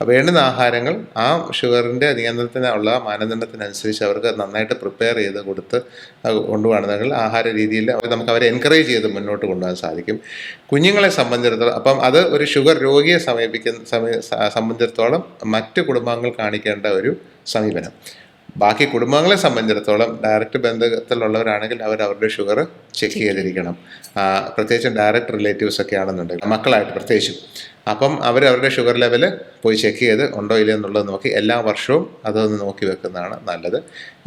വേണ്ടുന്ന ആഹാരങ്ങൾ ആ ഷുഗറിൻ്റെ നിയന്ത്രണത്തിനുള്ള മാനദണ്ഡത്തിനനുസരിച്ച് അവർക്ക് നന്നായിട്ട് പ്രിപ്പയർ ചെയ്ത് കൊടുത്ത് കൊണ്ടുപോകണമെങ്കിൽ ആഹാര രീതിയിൽ നമുക്ക് അവരെ എൻകറേജ് ചെയ്ത് മുന്നോട്ട് കൊണ്ടുപോകാൻ സാധിക്കും. കുഞ്ഞുങ്ങളെ സംബന്ധിച്ചിടത്തോളം അത് ഒരു ഷുഗർ രോഗിയെ സംബന്ധിച്ചിടത്തോളം മറ്റ് കുടുംബാംഗങ്ങൾ കാണിക്കേണ്ട ഒരു സമീപനം. ബാക്കി കുടുംബങ്ങളെ സംബന്ധിച്ചിടത്തോളം ഡയറക്റ്റ് ബന്ധത്തിലുള്ളവരാണെങ്കിൽ അവരുടെ ഷുഗർ ചെക്ക് ചെയ്തിരിക്കണം. പ്രത്യേകിച്ചും ഡയറക്റ്റ് റിലേറ്റീവ്സ് ഒക്കെ ആണെന്നുണ്ടെങ്കിൽ മക്കളായിട്ട് പ്രത്യേകിച്ചും. അപ്പം അവരുടെ ഷുഗർ ലെവൽ പോയി ചെക്ക് ചെയ്ത് ഉണ്ടോ ഇല്ലയോ എന്നുള്ളത് നോക്കി എല്ലാ വർഷവും അതൊന്ന് നോക്കി വെക്കുന്നതാണ് നല്ലത്.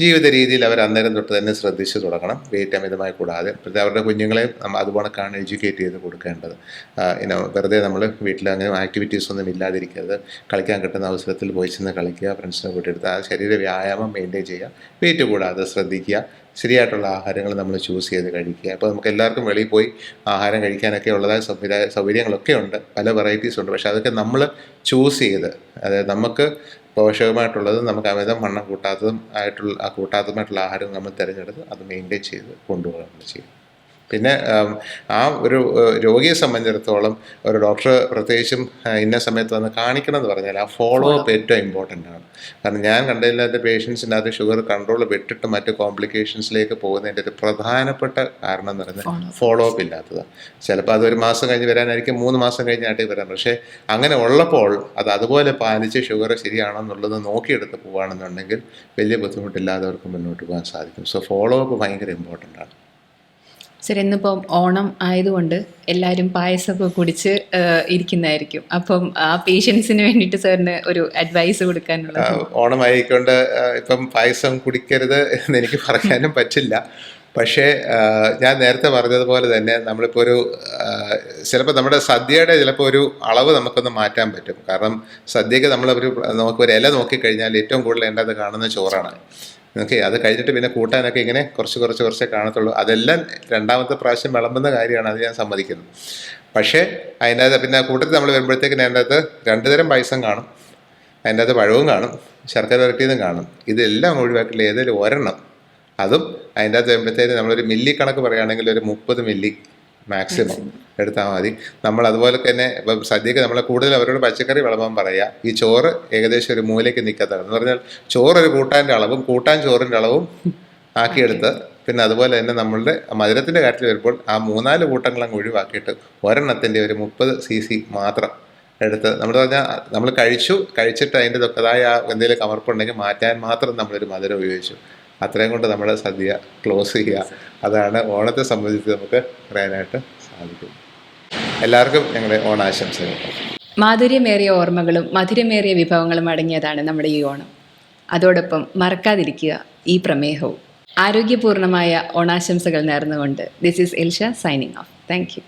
ജീവിത രീതിയിൽ അവർ അന്നേരം തൊട്ട് തന്നെ ശ്രദ്ധിച്ച് തുടങ്ങണം, വെയിറ്റ് അമിതമായി കൂടാതെ. അവരുടെ കുഞ്ഞുങ്ങളെ അതുപോലെ എഡ്യൂക്കേറ്റ് ചെയ്ത് കൊടുക്കേണ്ടത്. വെറുതെ നമ്മൾ വീട്ടിൽ അങ്ങനെ ആക്ടിവിറ്റീസ് ഒന്നും ഇല്ലാതിരിക്കരുത്. കളിക്കാൻ കിട്ടുന്ന അവസരത്തിൽ പോയി ചെന്ന് കളിക്കുക, ഫ്രണ്ട്സിനെ കൂട്ടിയെടുത്ത് ആ ശരീര വ്യായാമം മെയിൻറ്റെയിൻ ചെയ്യുക, വെയിറ്റ് കൂടാതെ ശ്രദ്ധിക്കുക, ശരിയായിട്ടുള്ള ആഹാരങ്ങൾ നമ്മൾ ചൂസ് ചെയ്ത് കഴിക്കുക. അപ്പോൾ നമുക്ക് എല്ലാവർക്കും വെളിയിൽ പോയി ആഹാരം കഴിക്കാനൊക്കെ ഉള്ളതായ സൗകര്യങ്ങളൊക്കെ ഉണ്ട്, പല വെറൈറ്റീസ് ഉണ്ട്. പക്ഷേ അതൊക്കെ നമ്മൾ ചൂസ് ചെയ്ത്, അതായത് നമുക്ക് പോഷകമായിട്ടുള്ളതും നമുക്ക് അമിതം വണ്ണം കൂട്ടാത്തതുമായിട്ടുള്ള ആഹാരം നമ്മൾ തിരഞ്ഞെടുത്ത് അത് മെയിൻറ്റെയിൻ ചെയ്ത് കൊണ്ടുപോകുക നമ്മൾ ചെയ്യും. പിന്നെ ആ ഒരു രോഗിയെ സംബന്ധിച്ചിടത്തോളം ഒരു ഡോക്ടർ പ്രത്യേകിച്ചും ഇന്ന സമയത്ത് വന്ന് കാണിക്കണം എന്ന് പറഞ്ഞാൽ ആ ഫോളോ അപ്പ് ഏറ്റവും ഇമ്പോർട്ടൻ്റ് ആണ്. കാരണം ഞാൻ കണ്ടതിൻ്റെ പേഷ്യൻസിൻ്റെ അത് ഷുഗർ കൺട്രോൾ വിട്ടിട്ട് മറ്റ് കോംപ്ലിക്കേഷൻസിലേക്ക് പോകുന്നതിൻ്റെ ഒരു പ്രധാനപ്പെട്ട കാരണം എന്ന് പറയുന്നത് ഫോളോ അപ്പ് ഇല്ലാത്തതാണ്. ചിലപ്പോൾ അത് 1 മാസം കഴിഞ്ഞ് വരാനായിരിക്കും, 3 മാസം കഴിഞ്ഞാട്ടേ വരാൻ. പക്ഷേ അങ്ങനെ ഉള്ളപ്പോൾ അത് അതുപോലെ പാലിച്ച് ഷുഗർ ശരിയാണെന്നുള്ളത് നോക്കിയെടുത്ത് പോവുകയാണെന്നുണ്ടെങ്കിൽ വലിയ ബുദ്ധിമുട്ടില്ലാതെ അവർക്ക് മുന്നോട്ട് പോകാൻ സാധിക്കും. സോ ഫോളോ അപ്പ് ഭയങ്കര ഇമ്പോർട്ടൻ്റ് ആണ്. സർ, ഇന്നിപ്പം ഓണം ആയതുകൊണ്ട് എല്ലാവരും പായസമൊക്കെ കുടിച്ച് ഇരിക്കുന്നതായിരിക്കും. അപ്പം ആ പേഷ്യൻസിന് വേണ്ടിയിട്ട് സാറിന് ഒരു അഡ്വൈസ് കൊടുക്കാനുള്ളത്? ഓണം ആയിക്കൊണ്ട് ഇപ്പം പായസം കുടിക്കരുത് എന്ന് എനിക്ക് പറയാനും പറ്റില്ല. പക്ഷേ ഞാൻ നേരത്തെ പറഞ്ഞതുപോലെ തന്നെ നമ്മളിപ്പോൾ ചിലപ്പോൾ നമ്മുടെ സദ്യയുടെ ചിലപ്പോൾ ഒരു അളവ് നമുക്കൊന്ന് മാറ്റാൻ പറ്റും. കാരണം സദ്യക്ക് നമുക്കൊരു ഇല നോക്കിക്കഴിഞ്ഞാൽ ഏറ്റവും കൂടുതൽ എൻ്റെ അത് കാണുന്ന ചോറാണ്. ഓക്കെ, അത് കഴിഞ്ഞിട്ട് പിന്നെ കൂട്ടാനൊക്കെ ഇങ്ങനെ കുറച്ചേ കാണത്തുള്ളൂ. അതെല്ലാം രണ്ടാമത്തെ പ്രാവശ്യം വിളമ്പുന്ന കാര്യമാണ്, അത് ഞാൻ സമ്മതിക്കുന്നു. പക്ഷേ അതിൻ്റെ അകത്ത് പിന്നെ കൂട്ടത്തിൽ നമ്മൾ വരുമ്പോഴത്തേക്കിന് അതിൻ്റെ അകത്ത് 2 തരം പായസം കാണും, അതിൻ്റെ അകത്ത് പഴവും കാണും, ശർക്കര വരട്ടിയതും കാണും. ഇതെല്ലാം ഒഴിവാക്കില്ല ഏതെങ്കിലും ഒരെണ്ണം, അതും അതിൻ്റെ അകത്ത് വരുമ്പോഴത്തേക്ക് നമ്മളൊരു മില്ലി കണക്ക് പറയുകയാണെങ്കിൽ ഒരു 30 മില്ലി മാക്സിമം എടുത്താൽ മതി. നമ്മൾ അതുപോലെ തന്നെ ഇപ്പം സദ്യക്ക് നമ്മൾ കൂടുതൽ അവരോട് പച്ചക്കറി വിളമ്പാൻ പറയുക. ഈ ചോറ് ഏകദേശം ഒരു മൂലയ്ക്ക് നിൽക്കത്താണ് എന്ന് പറഞ്ഞാൽ ചോറൊരു കൂട്ടാൻ്റെ അളവും കൂട്ടാൻ ചോറിൻ്റെ അളവും ആക്കിയെടുത്ത്, പിന്നെ അതുപോലെ തന്നെ നമ്മളുടെ മധുരത്തിൻ്റെ കാര്യത്തിൽ വരുമ്പോൾ ആ 3-4 കൂട്ടങ്ങളങ്ങ് ഒഴിവാക്കിയിട്ട് ഒരെണ്ണത്തിൻ്റെ ഒരു 30 cc മാത്രം എടുത്ത് നമ്മൾ കഴിച്ചിട്ട് അതിൻ്റെ തൊക്കതായ എന്തെങ്കിലും കമർപ്പുണ്ടെങ്കിൽ മാറ്റാൻ മാത്രം നമ്മളൊരു മധുരം ഉപയോഗിച്ചു. അത്രയും കൊണ്ട് നമ്മുടെ സദ്യ ക്ലോസ് ചെയ്യുക. അതാണ് ഓണത്തെ സംബന്ധിച്ച് നമുക്ക് പറയാനായിട്ട് സാധിക്കും. എല്ലാവർക്കും ഞങ്ങളുടെ ഓണാശംസകൾ. മാധുര്യമേറിയ ഓർമ്മകളും മധുരമേറിയ വിഭവങ്ങളും അടങ്ങിയതാണ് നമ്മുടെ ഈ ഓണം. അതോടൊപ്പം മറക്കാതിരിക്കുക ഈ പ്രമേഹവും. ആരോഗ്യപൂർണമായ ഓണാശംസകൾ നേർന്നുകൊണ്ട് this is Elsha signing off. Thank U.